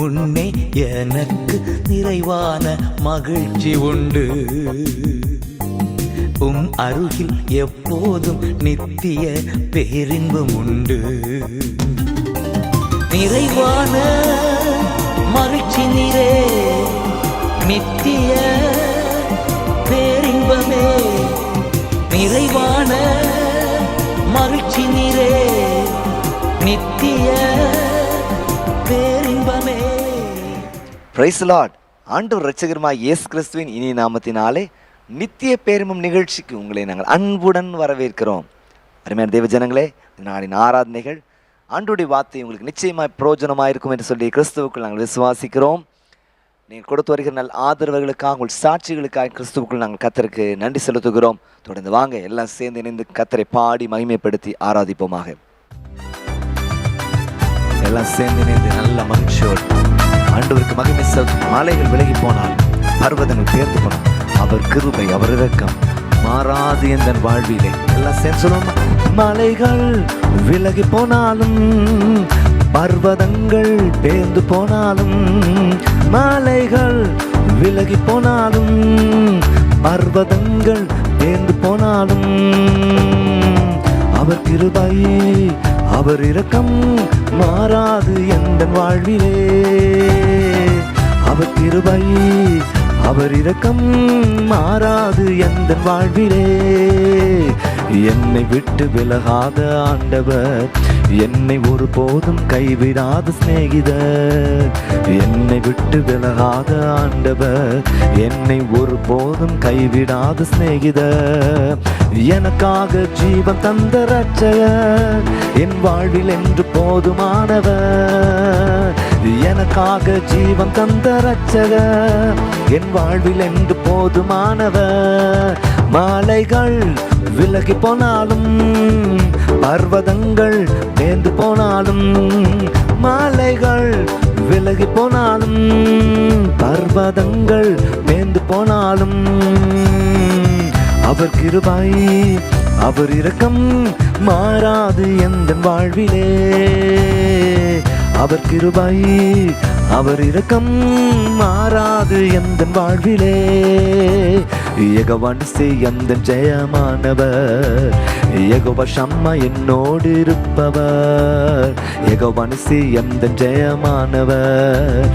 முன்னே எனக்கு நிறைவான மகிழ்ச்சி உண்டு. அருகில் எப்போதும் நித்திய பேரின்பம் உண்டு. நிறைவான மகிழ்ச்சி நீரே, நித்திய பேரின்பமே. நிறைவான மகிழ்ச்சி நீரே, நித்திய பேரின்பமே. Price the Lord. ஆண்டவர் இரட்சகருமாய் இயேசு கிறிஸ்துவின் இனிய நாமத்தினாலே நித்திய பேரின்பம் நிகழ்ச்சிக்கு உங்களை நாங்கள் அன்புடன் வரவேற்கிறோம். அருமையான தேவ ஜனங்களே, நாளின் ஆராதனைகள் ஆண்டவருடைய வார்த்தை உங்களுக்கு நிச்சயமாய் பிரயோஜனமாக இருக்கும் என்று சொல்லி கிறிஸ்துவுக்குள் நாங்கள் விசுவாசிக்கிறோம். நீங்கள் கொடுத்து வருகிற நல்ல ஆதரவுகளுக்காக, உங்கள் சாட்சிகளுக்காக கிறிஸ்துவுக்குள் நாங்கள் கர்த்தருக்கு நன்றி செலுத்துகிறோம். தொடர்ந்து வாங்க எல்லாம் சேர்ந்து இணைந்து கர்த்தரை பாடி மகிமைப்படுத்தி ஆராதிப்போமாக. எல்லாம் சேர்ந்து இணைந்து நல்ல மகிழ்ச்சியோடு ஆண்டவருக்கு மகிமை செலுத்தும். மலைகள் விலகி போனால், பர்வதங்கள் பெயர்ந்து போனால், அவர் கிருபை, அவர் இரக்கம் மாறாது என்ற வாழ்விலே. எல்லாம் சேர்ந்து சொல்லுவோம். மலைகள் விலகி போனாலும், பர்வதங்கள் பெயர்ந்து போனாலும், மலைகள் விலகி போனாலும், பர்வதங்கள் பெயர்ந்து போனாலும், அவர் கிருபை, அவர் இரக்கம் மாறாது என்ற வாழ்விலே. அவர் கிருபை, அவர் இரக்கம் மாறாது எந்த வாழ்விலே. என்னை விட்டு விலகாத ஆண்டவர், என்னை ஒருபோதும் கைவிடாத சிநேகிதர். என்னை விட்டு விலகாத ஆண்டவர், என்னை ஒருபோதும் கைவிடாத சிநேகிதர். எனக்காக ஜீவன் தந்த இரட்சகர், என் வாழ்வில் என்று போதுமானவர். எனக்காக ஜீவன் தந்த இரட்சகர், என் வாழ்வில் என்று போதுமானவர். மலைகள் விலகி போனாலும், பர்வதங்கள் பேர்ந்து போனாலும், மலைகள் விலகி போனாலும், பர்வதங்கள் பேர்ந்து போனாலும், அவர் கிருபை, அவர் இரக்கம் மாறாது எந்த வாழ்விலே. அவர் கிருபை, அவர் இரக்கம் மாறாது எந்த வாழ்விலே. யெகோவா நிசி எந்த ஜெயமானவர், யெகோவா ஷம்மா என்னோடு இருப்பவர். யெகோவா நிசி எந்த ஜெயமானவர்,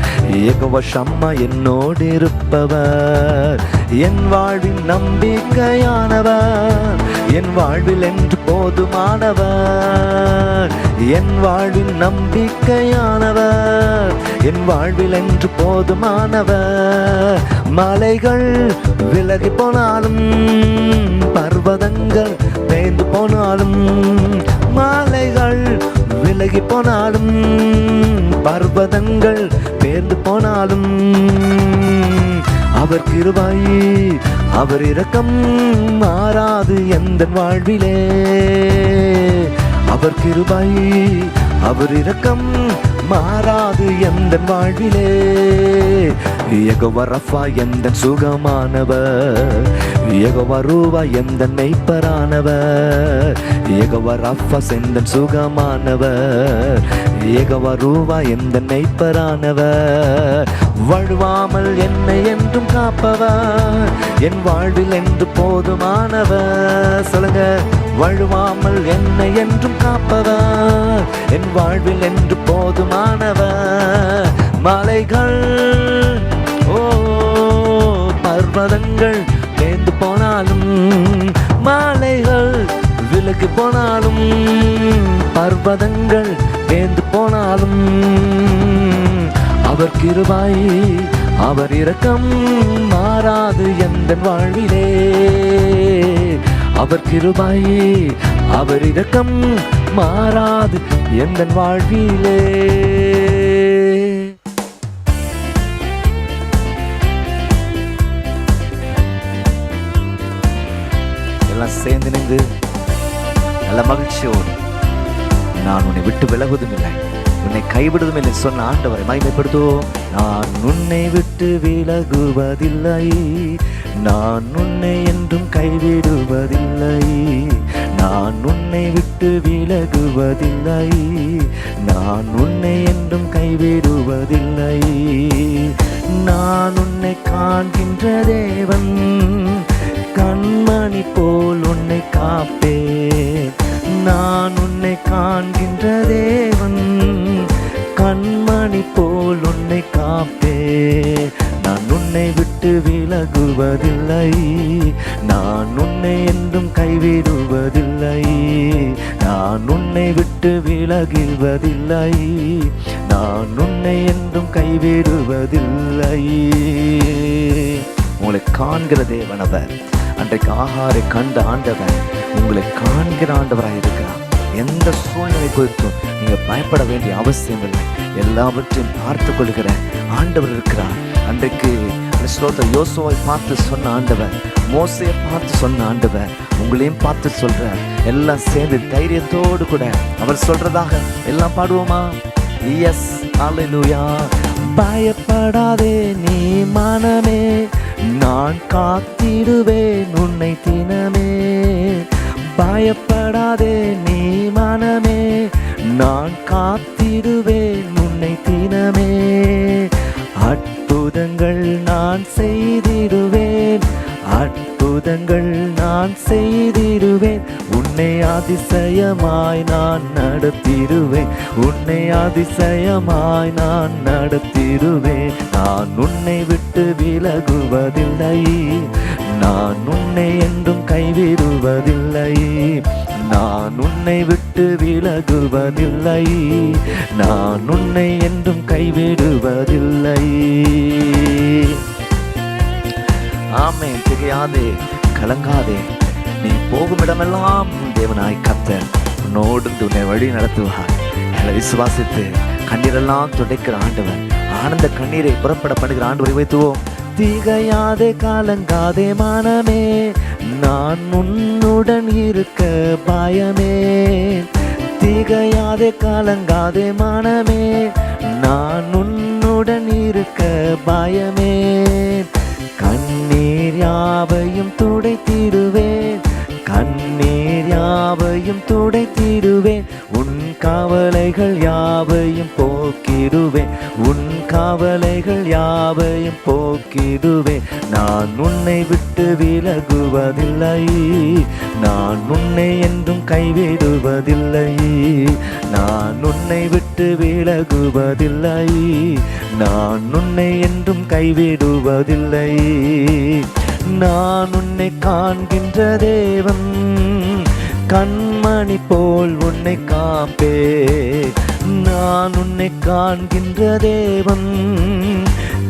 யெகோவா ஷம்மா என்னோடு இருப்பவர். என் வாழ்வின் நம்பிக்கையானவர், என் வாழ்வில் என்று போதுமானவர். என் வாழ்வின் நம்பிக்கையானவர், என் வாழ்வில் என்று போதுமானவர். மலைகள் விலகி போனாலும், பர்வதங்கள் பெயர்ந்து போனாலும், மலைகள் விலகி போனாலும், பர்வதங்கள் பெயர்ந்து போனாலும், அவர் கிருபை, அவர் இரக்கம் மாறாது எந்த வாழ்விலே. அவர் கிருபை, அவர் இரக்கம் மாறாது எந்த வாழ்விலே. யெகோவா ரஃபா எந்த சுகமானவர், யெகோவா ரூவா எந்த மெய்ப்பரானவர். யெகோவா ரஃபா எந்த சுகமானவர், யெகோவா ரூவா எந்த மெய்ப்பரானவர். வழுவாமல் என்னை என்றும் காப்பவர், என் வாழ்வில் என்று போதுமானவர். சொல்லுங்க. வழுவாமல் என்னை என்றும் காப்பவர், என் வாழ்வில் என்று போதுமானவர். மலைகள் பர்வதங்கள் பேர்ந்து போனாலும், மலைகள் விலகி போனாலும், பர்வதங்கள் பேர்ந்து போனாலும், அவர் கிருபை, அவர் இரக்கம் மாறாது எந்த வாழ்விலே. அவர் கிருபை, அவர் இரக்கம் மாறாது எந்த வாழ்விலே. எல்லாம் சேர்ந்து நின்று நல்ல மகிழ்ச்சியோடு, நான் உன்னை விட்டு விலகுவதும் இல்லை, உன்னை கைவிடுவதும் இல்லை சொன்ன ஆண்டவரை மகிமைப்படுத்துவோம். நான் உன்னை விட்டு விலகுவதில்லை, நான் உன்னை என்றும் கைவிடுவதில்லை, நான் உன்னை விட்டு விலகுவதில்லை, நான் உன்னை என்றும் கைவிடுவதில்லை. நான் உன்னை காண்கின்ற தேவன், கண்மணி போல் உன்னை காப்பேன். நான் உன்னை காண்கின்ற தேவன், கண்மணி போல் உன்னை காப்பேன். நான் உன்னை விட்டு விலகுவதில்லை, நான் உன்னை என்றும் கைவிடுவதில்லை. நான் உன்னை விட்டு விலகுவதில்லை, நான் உன்னை என்றும் கைவிடுவதில்லை. உங்களை காண்கிற தேவன் அவர். அன்றைக்கு ஆகாரை கண்ட ஆண்டவர் உங்களை காண்கிற ஆண்டவராக இருக்கிறார். எந்த சூழ்நிலை குறித்தும் நீங்க பயப்பட வேண்டிய அவசியம் இல்லை. எல்லாவற்றையும் பார்த்து கொள்கிற ஆண்டவர் இருக்கிறார். அன்றைக்கு யோசுவாவை பார்த்து சொன்ன ஆண்டவர், மோசையை பார்த்து சொன்ன ஆண்டவர் உங்களையும் பார்த்து சொல்ற. எல்லாம் சேர்ந்து தைரியத்தோடு கூட அவர் சொல்றதாக எல்லாம் பாடுவோமா? எஸ், ஹல்லேலூயா. பயப்படாதே நீ மனமே, நான் காத்திடுவேன் உன்னை தினமே. பயப்படாதே நீ மனமே, நான் காத்திடுவேன் உன்னை தினமே. அற்புதங்கள் நான் செய்திடுவேன், அற்புதங்கள் நான் செய்திடுவேன். உன்னை அதிசயமாய் நான் நடத்திடுவேன், உன்னை அதிசயமாய் நான் நடத்திடுவேன். நான் உன்னை விட்டு விலகுவதில்லை, நான் உன்னை என்றும் கைவிடுவதில்லை. நான் உன்னை விட்டு விலகுவதில்லை, நான் உன்னை என்றும் கைவிடுவதில்லை. ஆமென். திகையாதே, கலங்காதே, நீ போகும் இடமெல்லாம் தேவனாய் கர்த்தர் உன்னோடு உன்னை வழி நடத்துவார். விசுவாசித்து கண்ணீரெல்லாம் துடைக்கிற ஆண்டவர், ஆனந்த கண்ணீரை புறப்பட பண்ணுகிற ஆண்டவரை வைத்துவோம். திகையாதே, கலங்காதே மனமே, நான் உன்னுடன் இருக்க பயமே. திகையாதே, கலங்காதே மனமே, நான் உன்னுடன் இருக்க பயமே. கண்ணீர் யாவையும் துடைத்திடுவேன், கண்ணீர் யாவையும் துடைத்திடுவேன். உன் கவலைகள் யாவையும் போக்கிடுவேன், உன் கவலைகள் யாவையும் போக்கிடுவேன். நான் உன்னை விட்டு விலகுவதில்லை, நான் உன்னை என்றும் கைவிடுவதில்லை. நான் உன்னை விட்டு விலகுவதில்லை, நான் உன்னை என்றும் கைவிடுவதில்லை. நான் உன்னை காண்கின்ற தேவன், கண்மணி போல் உன்னை காப்பே. நான் உன்னை காண்கின்ற தேவன்,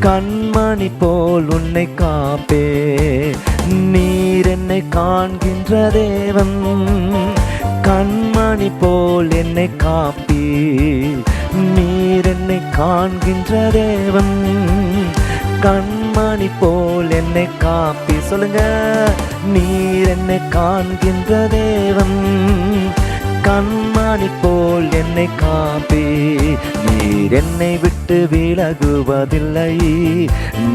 கண்மணி போல் உன்னை காப்பே. நீர் என்னை காண்கின்ற தேவன், கண்மணி போல் என்னை காப்பி. நீர் என்னை காண்கின்ற தேவன், கண்மணி போல் என்னை காப்பி. சொல்லுங்க, நீர் என்னை காண்கின்ற தேவன், கண்மணி போல் என்னை காப்பி. நீர் என்னை விட்டு விலகுவதில்லை,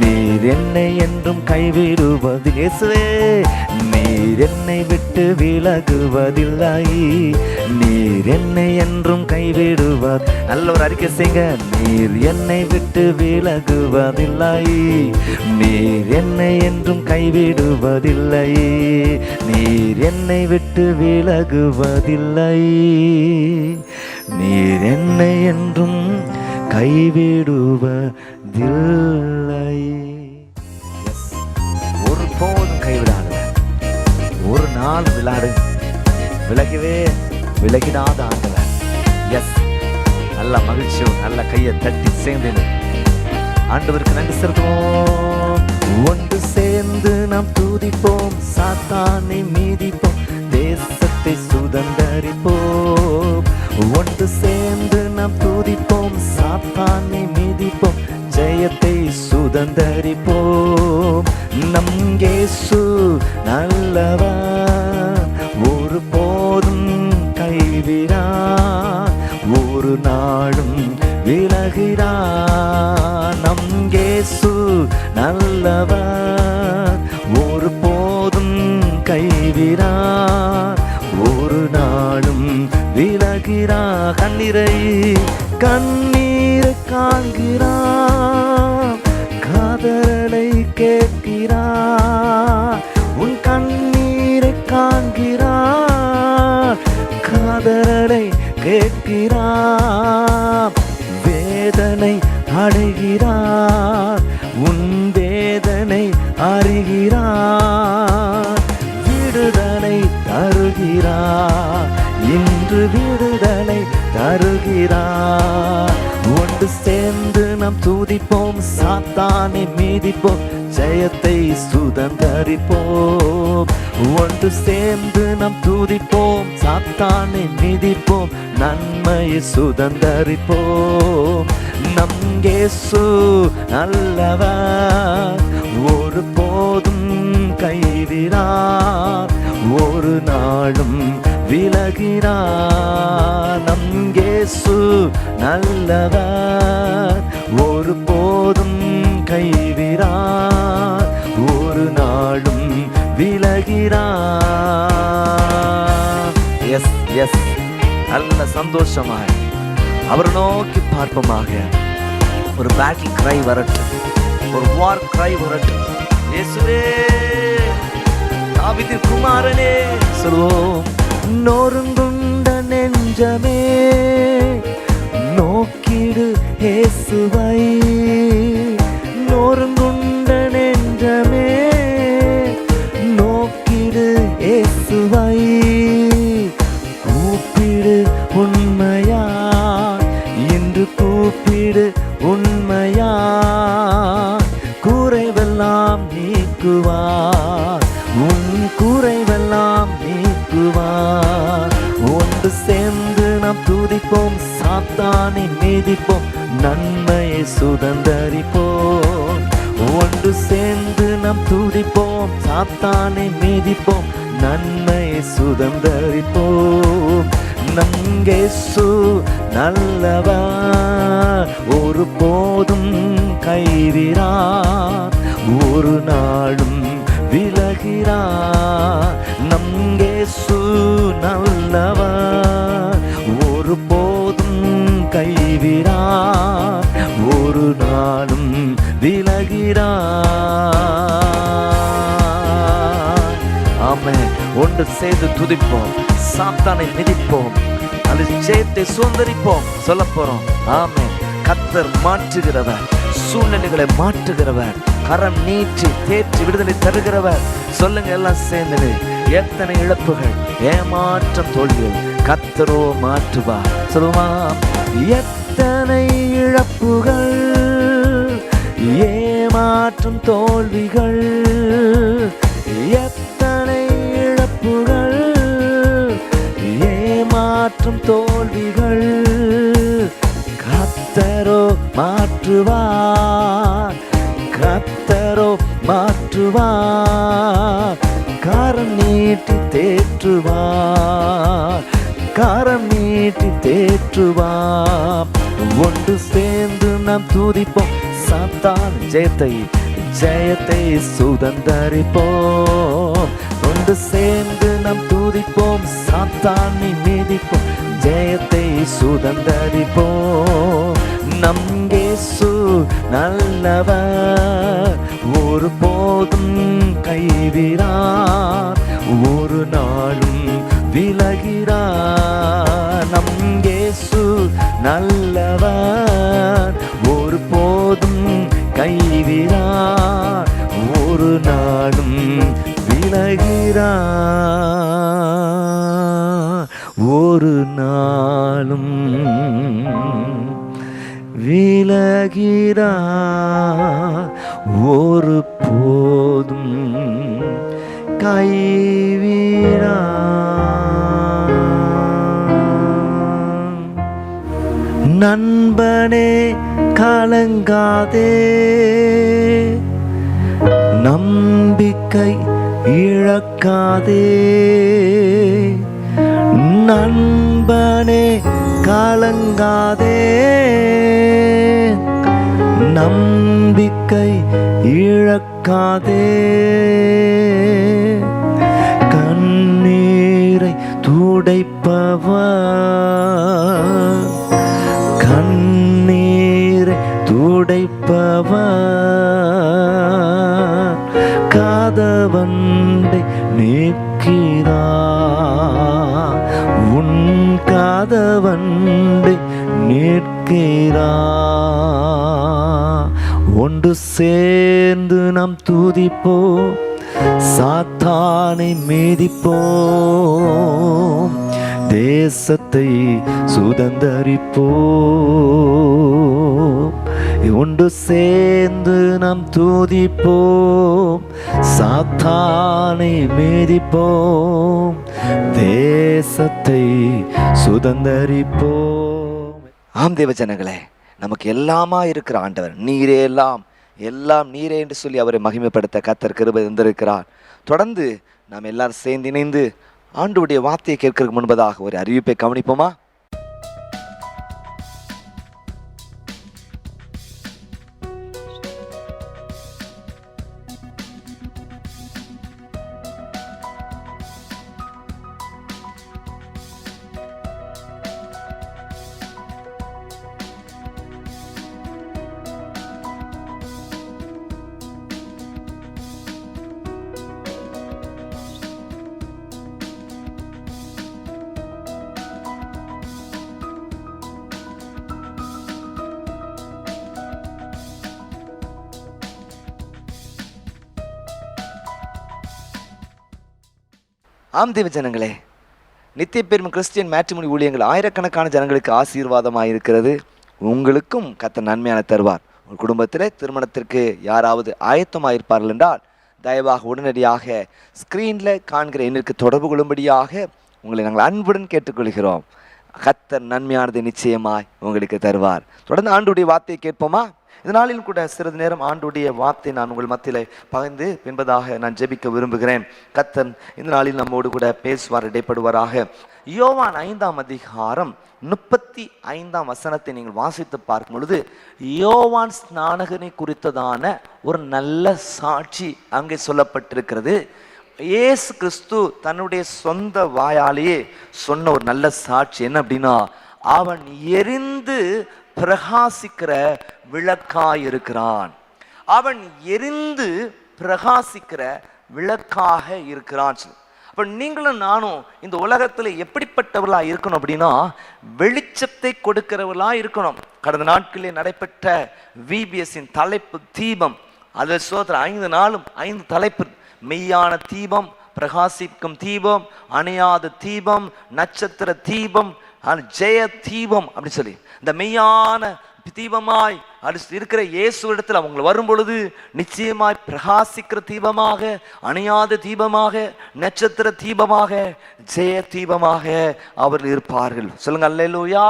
நீர் என்னை என்றும் கைவிடுவதில்லை. இயேசுவே, நீர் என்னை விட்டு விலகுவதில்லை, நீர் என்னை என்றும் கைவிடுவது. நல்ல ஒரு அறிக்கை செய்யுங்க. நீர் என்னை விட்டு விலகுவதில்லை, நீர் என்னை என்றும் கைவிடுவதில்லை. நீர் என்னை விட்டு விலகுவதில்லை, நீர் என்னை என்றும் கைவிடுவதில்லை. ஒருபோதும் கைவிடாதவர், ஒரு நாள் விலகவே விலகிடாத ஆண்டவர். எஸ், நல்ல மகிழ்ச்சியும் நல்ல கையை தட்டி சேர்ந்து ஆண்டவருக்கு நன்றி செலுத்துவோம். ஒன்று சேர்ந்து நாம் துதிப்போம், சாத்தானை மீதிப்போம், தேசத்தை சுதந்தரிப்போம். ஒன்று சேர்ந்து நாம் துதிப்போம், சாத்தானை மீதிப்போம், ஜெயத்தை சுதந்தரிப்போம். நம் இயேசு நல்லவர், ஒரு போதும் கைவிடார், ஒரு நாளும் விலகிறார். நம் இயேசு நல்லவர், ஒரு போதும் கைவிடார், ஒரு காண்கிறான், கண்ணீரை காண்கிறான், காதலை கேட்கிறான். உன் கண்ணீரை காண்கிறான், காதலை கேட்கிறான். வேதனை அடைகிறார், உன் வேதனை அறிகிறார். விடுதலை தருகிறார், இன்று விடுதலை தருகிறார். ஒன்று சேர்ந்து நாம் துதிப்போம், சாத்தானை மீதிப்போம், ஜெயத்தை சுதந்தரிப்போம். ஒன்று சேர்ந்து நாம் துதிப்போம், சாத்தானை மீதிப்போம், நன்மையை சுதந்தரிப்போம். நம் இயேசு நல்லவர், ஒரு போதும் கைவிடார், ஒரு நாளும் விலகிறார். நம் இயேசு நல்லவர், ஒரு போதும் கைவிடார், ஒரு நாளும் விலகிறார். எஸ் எஸ் நல்ல சந்தோஷமாக அவர் நோக்கி பார்ப்போமாக. ஒரு பேட்டில் கிரை வரட்டும், ஒரு வார் கிரை வரட்டும். இயேசுவே, தாவீதின் குமாரனே சொல்வோம். நொறுங்குண்ட நெஞ்சமே நோக்கிடு இயேசுவை, நொறுங்குண்ட நெஞ்சமே நோக்கிடு இயேசுவை. கூப்பிடு உண்மையா, இன்று கூப்பிடு உண்மையா, குறைவெல்லாம் நீக்குவார், உன் குறைவெல்லாம் நீக்குவார். ஒன்று சேர்ந்து நாம் துதிப்போம், சாத்தானை மீதிப்போம், நன்மையை சுதந்தரிப்போம். ஒன்று சேர்ந்து நாம் துதிப்போம், சாத்தானை மீதிப்போம், நன்மையை சுதந்தரிப்போம். நம் இயேசு நல்லவர், ஒரு போதும் கைவிடார், ஒரு நாளும் விலகிறார். நம் இயேசு நல்லவர், ஒரு போதும் கைவிடார், ஒரு நாளும் விலகிறார். ஆமென். ஒன்று சேர்ந்து துதிப்போம், சாத்தானை மிதிப்போம், அது ஜெயத்தை சுதந்தரிப்போம். சொல்ல போறோம். ஆமென். கர்த்தர் மாற்றுகிறவர், சூழ்நிலைகளை மாற்றுகிறவர், கரம் நீட்டி தேற்றி விடுதலை தருகிறவர். சொல்லுங்க எல்லாம் சேர்ந்து. எத்தனை இழப்புகள், ஏமாற்றம், தோல்விகள், கர்த்தரோ மாற்றுவார். சொல்லுமா, எத்தனை இழப்புகள், ஏமாற்றம், தோல்விகள், எத்தனை இழப்புகள், ஏமாற்றம், தோல்விகள், கர்த்தரோ மாற்றுவார், கர்த்தரோ மாற்றுவார். கரம் நீட்டி தேற்றுவார், கரம் நீட்டி தேற்றுவார். ஒன்று சேர்ந்து நாம் துதிப்போம், சாத்தான் ஜெயத்தை சுதந்தரிப்போம். ஒன்று சேர்ந்து நாம் துதிப்போம், சாத்தானை மீதிப்போம், ஜெயத்தை சுதந்தரிப்போம். நம் இயேசு நல்லவர், ஒரு போதும் கைவிடார், ஒரு நாளும் விலகிறார். நம் இயேசு நல்லவர், ஒரு போதும் கைவிடார், ஒரு நாளும் விலகிறார், ஒரு நாளும் விலகிறார், ஒரு போதும் கைவிடார். நண்பனே கலங்காதே, நம்பிக்கை இழக்காதே. நண்பனே கலங்காதே, நம்பிக்கை இழக்காதே. கண்ணீரை துடைப்பவர், கண்ணீரை துடைப்பவர், காதவண்டை நிற்கிறார், உன் காதவண்டை நிற்கிறார். ஒன்று சேர்ந்து நாம் துதிப்போம், சாத்தானை மீதிப்போம், தேசத்தை சுதந்தரிப்போம். ஒன்று சேர்ந்து நாம் துதிப்போம், சாத்தானை மீதிப்போம், தேசத்தை சுதந்தரிப்போம். ஆம் தேவ ஜனங்களே, நமக்கு எல்லாமா இருக்கிற ஆண்டவர், நீரே எல்லாம், எல்லாம் நீரே என்று சொல்லி அவரை மகிமைப்படுத்த கர்த்தர் கிருபை தந்திருக்கிறார். தொடர்ந்து நாம் எல்லாரும் சேர்ந்து இணைந்து ஆண்டவருடைய வார்த்தையை கேட்கறதுக்கு முன்பதாக ஒரு அறிவிப்பை கவனிப்போமா? ஆம் தேவ ஜனங்களே, நித்திய பெரும் கிறிஸ்டியன் மேட்ரிமோனி ஊழியங்கள் ஆயிரக்கணக்கான ஜனங்களுக்கு ஆசீர்வாதமாக இருக்கிறது. உங்களுக்கும் கர்த்தர் நன்மையான தருவார். உங்கள் குடும்பத்தில் திருமணத்திற்கு யாராவது ஆயத்தமாயிருப்பார்கள் என்றால் தயவாக உடனடியாக ஸ்க்ரீனில் காண்கிற எண்ணிற்கு தொடர்பு கொள்ளும்படியாக உங்களை நாங்கள் அன்புடன் கேட்டுக்கொள்கிறோம். கர்த்தர் நன்மையானதை நிச்சயமாய் உங்களுக்கு தருவார். தொடர்ந்து ஆண்டவருடைய வார்த்தையை கேட்போமா? இதனாலும் கூட சிறிது நேரம் ஆண்டவருடைய வார்த்தை நான் உங்கள் மத்தியிலே பகிர்ந்து பின்பதாக நான் ஜெபிக்க விரும்புகிறேன். கர்த்தர் இந்த நாளில் நம்மோடு கூட பேசுவார், இடைப்படுவாராக. யோவான் 5ஆம் அதிகாரம் 35ஆம் வசனத்தை நீங்கள் வாசித்து பார்க்கும் பொழுது யோவான் ஸ்நானகனை குறித்ததான ஒரு நல்ல சாட்சி அங்கே சொல்லப்பட்டிருக்கிறது. இயேசு கிறிஸ்து தன்னுடைய சொந்த வாயாலேயே சொன்ன ஒரு நல்ல சாட்சி என்ன அப்படின்னா, அவன் எரிந்து பிரகாசிக்கிற விளக்காய் இருக்கிறான். அவன் எரிந்து பிரகாசிக்கிற விளக்காக இருக்கிறான். அப்ப நீங்களும் நானும் இந்த உலகத்துல எப்படிப்பட்டவர்களா இருக்கணும் அப்படின்னா, வெளிச்சத்தை கொடுக்கிறவர்களா இருக்கணும். கடந்த நாட்களில் நடைபெற்ற VBSன் தலைப்பு தீபம். அதில் சோதர 5 நாளும் 5 தலைப்பு: மெய்யான தீபம், பிரகாசிக்கும் தீபம், அணையாத தீபம், நட்சத்திர தீபம், ஜெய தீபம் அப்படின்னு சொல்லி இந்த மெய்யான தீபமாய் இருக்கிற இயேசு இடத்துல அவங்க வரும் பொழுது நிச்சயமாய் பிரகாசிக்கிற தீபமாக, அணையாத தீபமாக, நட்சத்திர தீபமாக, ஜெய தீபமாக அவர்கள் இருப்பார்கள். சொல்லுங்க அல்லேலூயா.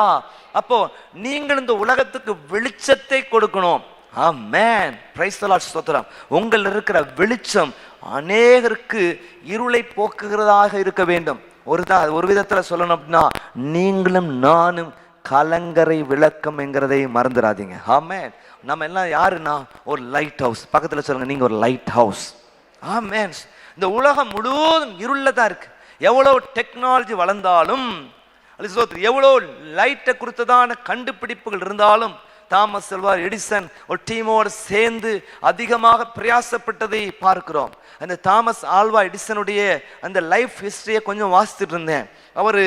அப்போ நீங்கள் இந்த உலகத்துக்கு வெளிச்சத்தை கொடுக்கணும். ஆமென். Praise the Lord. ஸ்தோத்திரம். உங்கள் இருக்கிற வெளிச்சம் அநேகருக்கு இருளை போக்குகிறதாக இருக்க வேண்டும். ஒரு விதத்துல சொல்லணும் அப்படின்னா, நீங்களும் நானும் கலங்கரை விளக்கம் என்கிறதை மறந்துடாதீங்க. ஆமென். நம்ம எல்லாம் யாருன்னா ஒரு லைட் ஹவுஸ். பக்கத்துல சொல்லுங்க, நீங்க ஒரு லைட் ஹவுஸ். ஆமென். இந்த உலகம் முழுவதும் இருள தான் இருக்கு. எவ்வளவு டெக்னாலஜி வளர்ந்தாலும், எவ்வளோ லைட்டை குறித்ததான கண்டுபிடிப்புகள் இருந்தாலும், தாமஸ் அல்வா எடிசன் ஒரு டீமோடு சேர்ந்து அதிகமாக பிரயாசப்பட்டதை பார்க்கிறோம். அந்த தாமஸ் ஆல்வா எடிசனுடைய அந்த லைஃப் ஹிஸ்டரியை கொஞ்சம் வாசித்துட்டு இருந்தேன். அவர்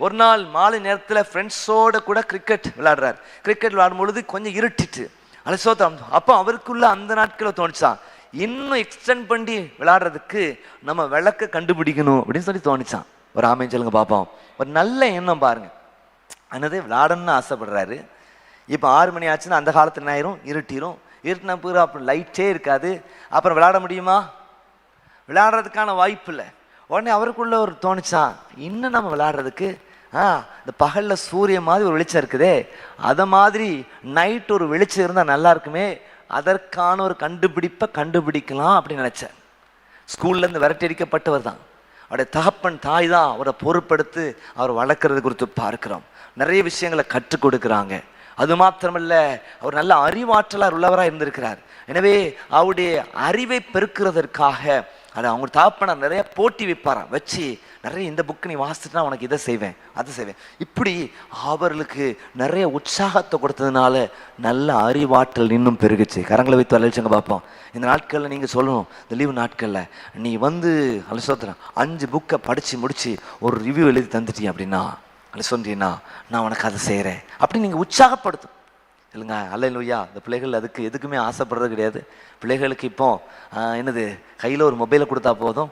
ஒரு நாள் மாலை நேரத்தில் ஃப்ரெண்ட்ஸோடு கூட கிரிக்கெட் விளையாடுறார். கிரிக்கெட் விளையாடும் பொழுது கொஞ்சம் இருட்டிட்டு அப்போ அவருக்குள்ள அந்த நாட்களை தோணிச்சான், இன்னும் எக்ஸ்டெண்ட் பண்ணி விளையாடுறதுக்கு நம்ம விளக்க கண்டுபிடிக்கணும் அப்படின்னு சொல்லி தோணிச்சான். ஒரு ஆமைன்னு சொல்லுங்க பார்ப்போம். ஒரு நல்ல எண்ணம் பாருங்க. அதனதே விளையாடணும்னு ஆசைப்படுறாரு. இப்போ 6 மணி ஆச்சுன்னா அந்த காலத்தில் என்ன ஆயிரும், இருட்டிடும். இருட்டின பிறகு அப்புறம் லைட்டே இருக்காது. அப்புறம் விளையாட முடியுமா? விளையாடுறதுக்கான வாய்ப்பு இல்லை. உடனே அவருக்குள்ள ஒரு தோணிச்சான், இன்னும் நம்ம விளையாடுறதுக்கு இந்த பகலில் சூரிய மாதிரி ஒரு வெளிச்சம் இருக்குதே, அதை மாதிரி நைட் ஒரு வெளிச்சம் இருந்தால் நல்லா இருக்குமே, அதற்கான ஒரு கண்டுபிடிப்பை கண்டுபிடிக்கலாம் அப்படின்னு நினச்சார். ஸ்கூல்லேருந்து விரட்டடிக்கப்பட்டவர் தான். அவருடைய தகப்பன் தாய் தான் அவரை பொறுப்படுத்து அவர் வளர்க்குறது குறித்து பார்க்கிறோம். நிறைய விஷயங்களை கற்றுக் கொடுக்குறாங்க. அது மாத்திரமல்ல, அவர் நல்ல அறிவாற்றலாக உள்ளவராக இருந்திருக்கிறார். எனவே அவருடைய அறிவை பெருக்கிறதற்காக அவங்க தகப்பனார் நிறைய போட்டி வைப்பாராம். வச்சு நிறைய இந்த புக்கு நீ வாசிச்சுட்டா உனக்கு இதை செய்வேன் அதை செய்வேன். இப்படி அவர்களுக்கு நிறைய உற்சாகத்தை கொடுத்ததுனால நல்ல அறிவாற்றல் இன்னும் பெருகுச்சு. கரங்களை வைத்து அழைச்சங்க பார்ப்போம். இந்த நாட்களில் நீங்கள் சொல்லணும், இந்த லீவு நாட்களில் நீ வந்து அலசோத்திரம் 5 புக்கை படித்து முடித்து ஒரு ரிவ்யூ எழுதி தந்துட்டீங்க அப்படின்னா சொன்னீங்கன்னா நான் உனக்கு அதை செய்கிறேன் அப்படி நீங்கள் உற்சாகப்படுத்தும் இல்லைங்க. அல்லேலூயா. இந்த பிள்ளைகள் அதுக்கு எதுக்குமே ஆசைப்படுறது கிடையாது. பிள்ளைகளுக்கு இப்போ என்னது கையில் ஒரு மொபைலை கொடுத்தா போதும்,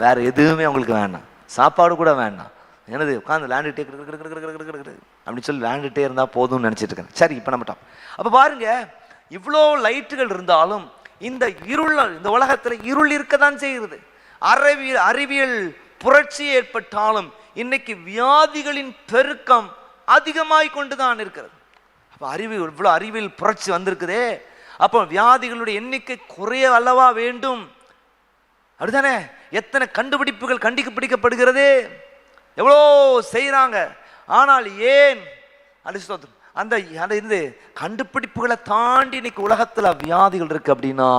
வேறு எதுவுமே அவங்களுக்கு வேண்டாம், சாப்பாடு கூட வேண்டாம். என்னது உட்காந்து விளையாண்டுட்டே அப்படின்னு சொல்லி விளையாண்டுட்டே இருந்தால் போதும்னு நினச்சிட்டு இருக்கேன். சரி, இப்போ நம்மட்டோம். அப்போ பாருங்க, இவ்வளோ லைட்டுகள் இருந்தாலும் இந்த இருள், இந்த உலகத்தில் இருள் இருக்க தான் செய்கிறது. அறிவியல் புரட்சி ஏற்பட்டாலும் இன்னைக்கு வியாதிகளின் பெருக்கம் அதிகமாய் கொண்டு தான் இருக்கிறது. அப்போ இவ்வளோ அறிவியல் புரட்சி வந்திருக்குதே, அப்போ வியாதிகளுடைய எண்ணிக்கை குறைய அல்லவா வேண்டும்? அப்படித்தானே? எத்தனை கண்டுபிடிப்புகள் கண்டுபிடிக்கப்படுகிறது, எவ்வளோ செய்கிறாங்க. ஆனால் ஏன் அந்த இருந்து கண்டுபிடிப்புகளை தாண்டி இன்னைக்கு உலகத்தில் வியாதிகள் இருக்கு அப்படின்னா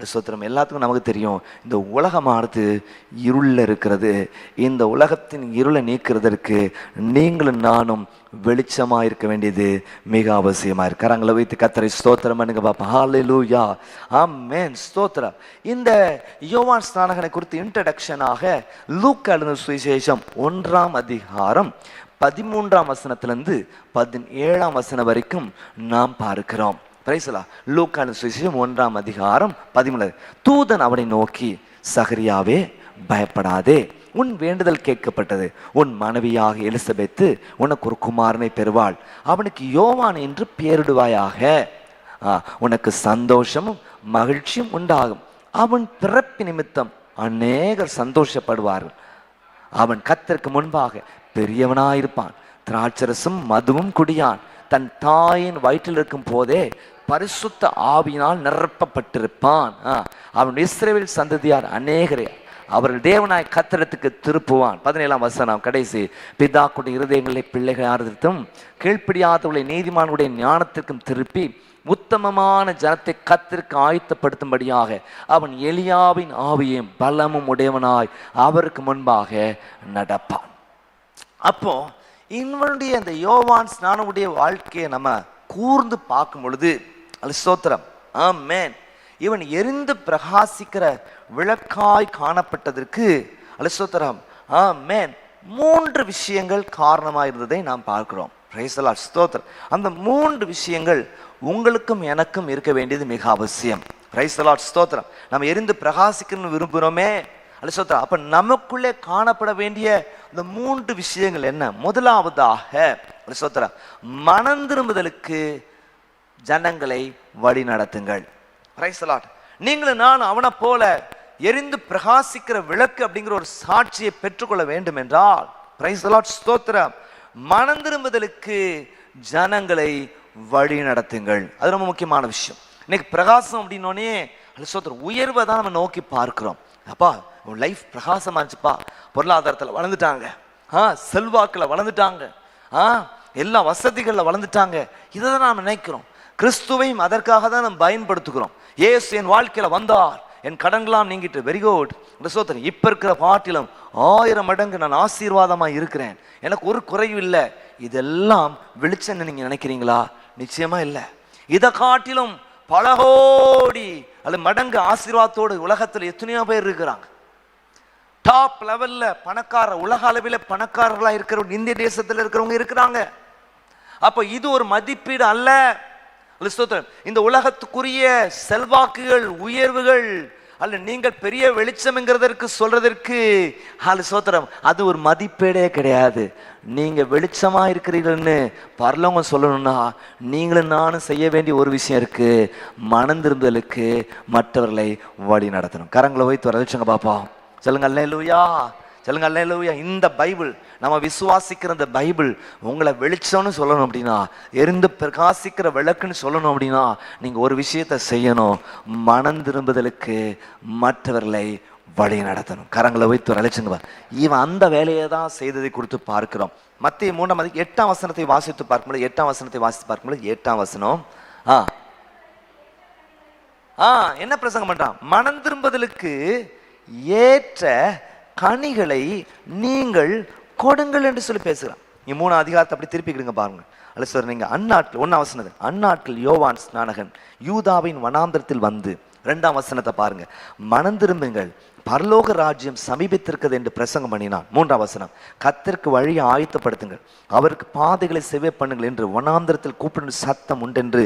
ஸ்தோத்திரம். எல்லாத்துக்கும் நமக்கு தெரியும், இந்த உலகமானது இருளில் இருக்கிறது. இந்த உலகத்தின் இருளை நீக்கிறதற்கு நீங்களும் நானும் வெளிச்சமாக இருக்க வேண்டியது மிக அவசியமாக இருக்கு. கரங்களை வைத்து கர்த்தரை ஸ்தோத்திரம் பண்ணுங்க பாப்பா. ஹல்லேலூயா, ஆமென், ஸ்தோத்திரம். இந்த யோவான் ஸ்நானகனை குறித்து இன்ட்ரடக்ஷனாக லூக்கா எழுதின சுவிசேஷம் 1ஆம் அதிகாரம் 13ஆம் வசனத்திலிருந்து 17ஆம் வசனம் வரைக்கும் நாம் பார்க்கிறோம். லூக்கா சுவிசேஷம் 1ஆம் அதிகாரம் 13. தூதன் அவனை நோக்கி, சகரியாவே பயப்படாதே, உன் வேண்டுதல் கேட்கப்பட்டது. உன் மனைவியாக எலிசபெத்து உனக்கு ஒரு குமாரனை பெறுவாள். அவனுக்கு யோவான் என்று பெயரிடுவாயாக. உனக்கு சந்தோஷமும் மகிழ்ச்சியும் உண்டாகும். அவன் பிறப்பு நிமித்தம் அநேகர் சந்தோஷப்படுவார்கள். அவன் கர்த்தருக்கு முன்பாக பெரியவனாயிருப்பான். திராட்சரசும் மதுவும் குடியான். தன் தாயின் வயிற்றில் இருக்கும் போதே பரிசுத்த ஆவியினால் நிரப்பப்பட்டிருப்பான். அவன் இஸ்ரவேல் சந்ததியார் அநேகரே அவர்கள் தேவனாய் கர்த்தருக்கு திருப்புவான். 17ஆம் வசனம் கடைசி. பிதாக்குடைய இருதயங்களை பிள்ளைகள் ஆறுதலும் கீழ்ப்படியாதவர்களை நீதிமானுடைய ஞானத்திற்கும் திருப்பி உத்தமமான ஜனத்தை கர்த்தருக்கு ஆயத்தப்படுத்தும்படியாக அவன் எலியாவின் ஆவியும் பலமும் உடையவனாய் அவருக்கு முன்பாக நடப்பான். அப்போ இவனுடைய அந்த யோவான் ஸ்நானனுடைய வாழ்க்கையை நம்ம கூர்ந்து பார்க்கும் பொழுது ஸ்தோத்திரம், ஆமென், இவன் எரிந்து பிரகாசிக்கிற விளக்காய் காணப்பட்டதற்கு ஸ்தோத்திரம், ஆமென், 3 விஷயங்கள் காரணமாக இருந்ததை நாம் பார்க்கிறோம். பிரைஸ் தி லார்ட், ஸ்தோத்திரம். அந்த 3 விஷயங்கள் உங்களுக்கும் எனக்கும் இருக்க வேண்டியது மிக அவசியம். பிரைஸ் தி லார்ட், ஸ்தோத்திரம். நம்ம எரிந்து பிரகாசிக்கணும்னு விரும்புகிறோமே, ஸ்தோத்திரம். அப்ப நமக்குள்ளே காணப்பட வேண்டிய இந்த 3 விஷயங்கள் என்ன? முதலாவதாக ஸ்தோத்திரம், மனம் திரும்புதலுக்கு ஜனங்களை வழி நடத்துங்கள். Praise the Lord. நீங்களும் நான் அவனை போல எரிந்து பிரகாசிக்கிற விளக்கு அப்படிங்கிற ஒரு சாட்சியை பெற்றுக்கொள்ள வேண்டும் என்றால், பிரைஸ் தி லார்ட், ஸ்தோத்திரம், மனம் திரும்புதலுக்கு ஜனங்களை வழி நடத்துங்கள். அது ரொம்ப முக்கியமான விஷயம். இன்னைக்கு பிரகாசம் அப்படின்னோடனே ஸ்தோத்திரம் உயர்வை தான் நம்ம நோக்கி பார்க்கிறோம். அப்பா உன் லைஃப் பிரகாசமா இருந்துச்சுப்பா, பொருளாதாரத்தில் வளர்ந்துட்டாங்க, செல்வாக்கில் வளர்ந்துட்டாங்க, எல்லா வசதிகளில் வளர்ந்துட்டாங்க, இதை தான் நாம் நினைக்கிறோம். கிறிஸ்துவையும் அதற்காக தான் நம்ம பயன்படுத்துகிறோம். இயேசு என் வாழ்க்கையில் வந்தார், என் கடன்களாம் நீங்கிட்டு, வெரி குட் ஸ்தோத்திரம், இப்போ இருக்கிற பாட்டிலும் 1000 மடங்கு நான் ஆசீர்வாதமாக இருக்கிறேன், எனக்கு ஒரு குறையும் இல்லை. இதெல்லாம் வெளிச்சம்னு நீங்கள் நினைக்கிறீங்களா? நிச்சயமா இல்லை. இதை காட்டிலும் பல கோடி அல்லது மடங்கு ஆசீர்வாதத்தோடு உலகத்தில் எத்தனையோ பேர் இருக்கிறாங்க. டாப் லெவல்ல பணக்கார, உலக அளவில் பணக்காரர்களா இருக்கிறவங்க இந்திய தேசத்தில் இருக்கிறவங்க இருக்கிறாங்க. அப்ப இது ஒரு மதிப்பீடு அல்ல. இந்த உலகத்துக்குரிய செல்வாக்குகள், உயர்வுகள் அல்ல நீங்கள் பெரிய வெளிச்சம்ங்கிறதற்கு சொல்றதற்கு சோத்திரம், அது ஒரு மதிப்பீடே கிடையாது. நீங்க வெளிச்சமா இருக்கிறீர்கள்னு பரலவங்க சொல்லணும்னா நீங்களும் நானும் செய்ய வேண்டிய ஒரு விஷயம் இருக்கு, மனம் திரும்புதலுக்கு மற்றவர்களை வழி நடத்தணும். கரங்களை வைத்து வரச்சுங்க பாப்பா, சொல்லுங்க அல்லேலூயா, சொல்லுங்க அல்லேலூயா. இந்த பைபிள், நம்ம விசுவாசிக்கிற இந்த பைபிள் உங்களை வெளிச்சம்னு சொல்லணும் அப்படின்னா, எரிந்து பிரகாசிக்கிற விளக்குன்னு சொல்லணும் அப்படின்னா, நீங்க ஒரு விஷயத்தை செய்யணும், மனம் திரும்புதலுக்கு மற்றவர்களை வழி நடத்தணும். கரங்களை வைத்து அழைச்சுங்க. இவன் அந்த வேலையை தான் செய்ததை கொடுத்து பார்க்கிறோம். மத்திய 3ஆம் 8ஆம் வசனத்தை வாசித்து பார்க்கும்போது, 8ஆம் வசனத்தை வாசித்து பார்க்கும்போது 8ஆம் வசனம் என்ன பிரசங்கம் பண்றான்? மனம் திரும்புதலுக்கு ஏற்ற கனிகளை நீங்கள் கொடுங்கள் என்று சொல்லி பேசுகிறான். நீ 3 அதிகாரத்தை அப்படி திருப்பிக்கிடுங்க பாருங்க. அல்ல சார், நீங்க அந்நாட்டில் 1 வசனம், அந்நாட்டில் யோவான் ஸ்நானகன் யூதாவின் வனாந்தரத்தில் வந்து 2 வசனத்தை பாருங்க, மனம் திரும்புங்கள் பரலோக ராஜ்யம் சமீபித்திருக்கிறது என்று பிரசங்கம் பண்ணினான். 3 வசனம், கர்த்தருக்கு வழியை ஆயத்தப்படுத்துங்கள், அவருக்கு பாதைகளை செவ்வே பண்ணுங்கள் என்று வனாந்தரத்தில் கூப்பிடும் சத்தம் உண்டென்று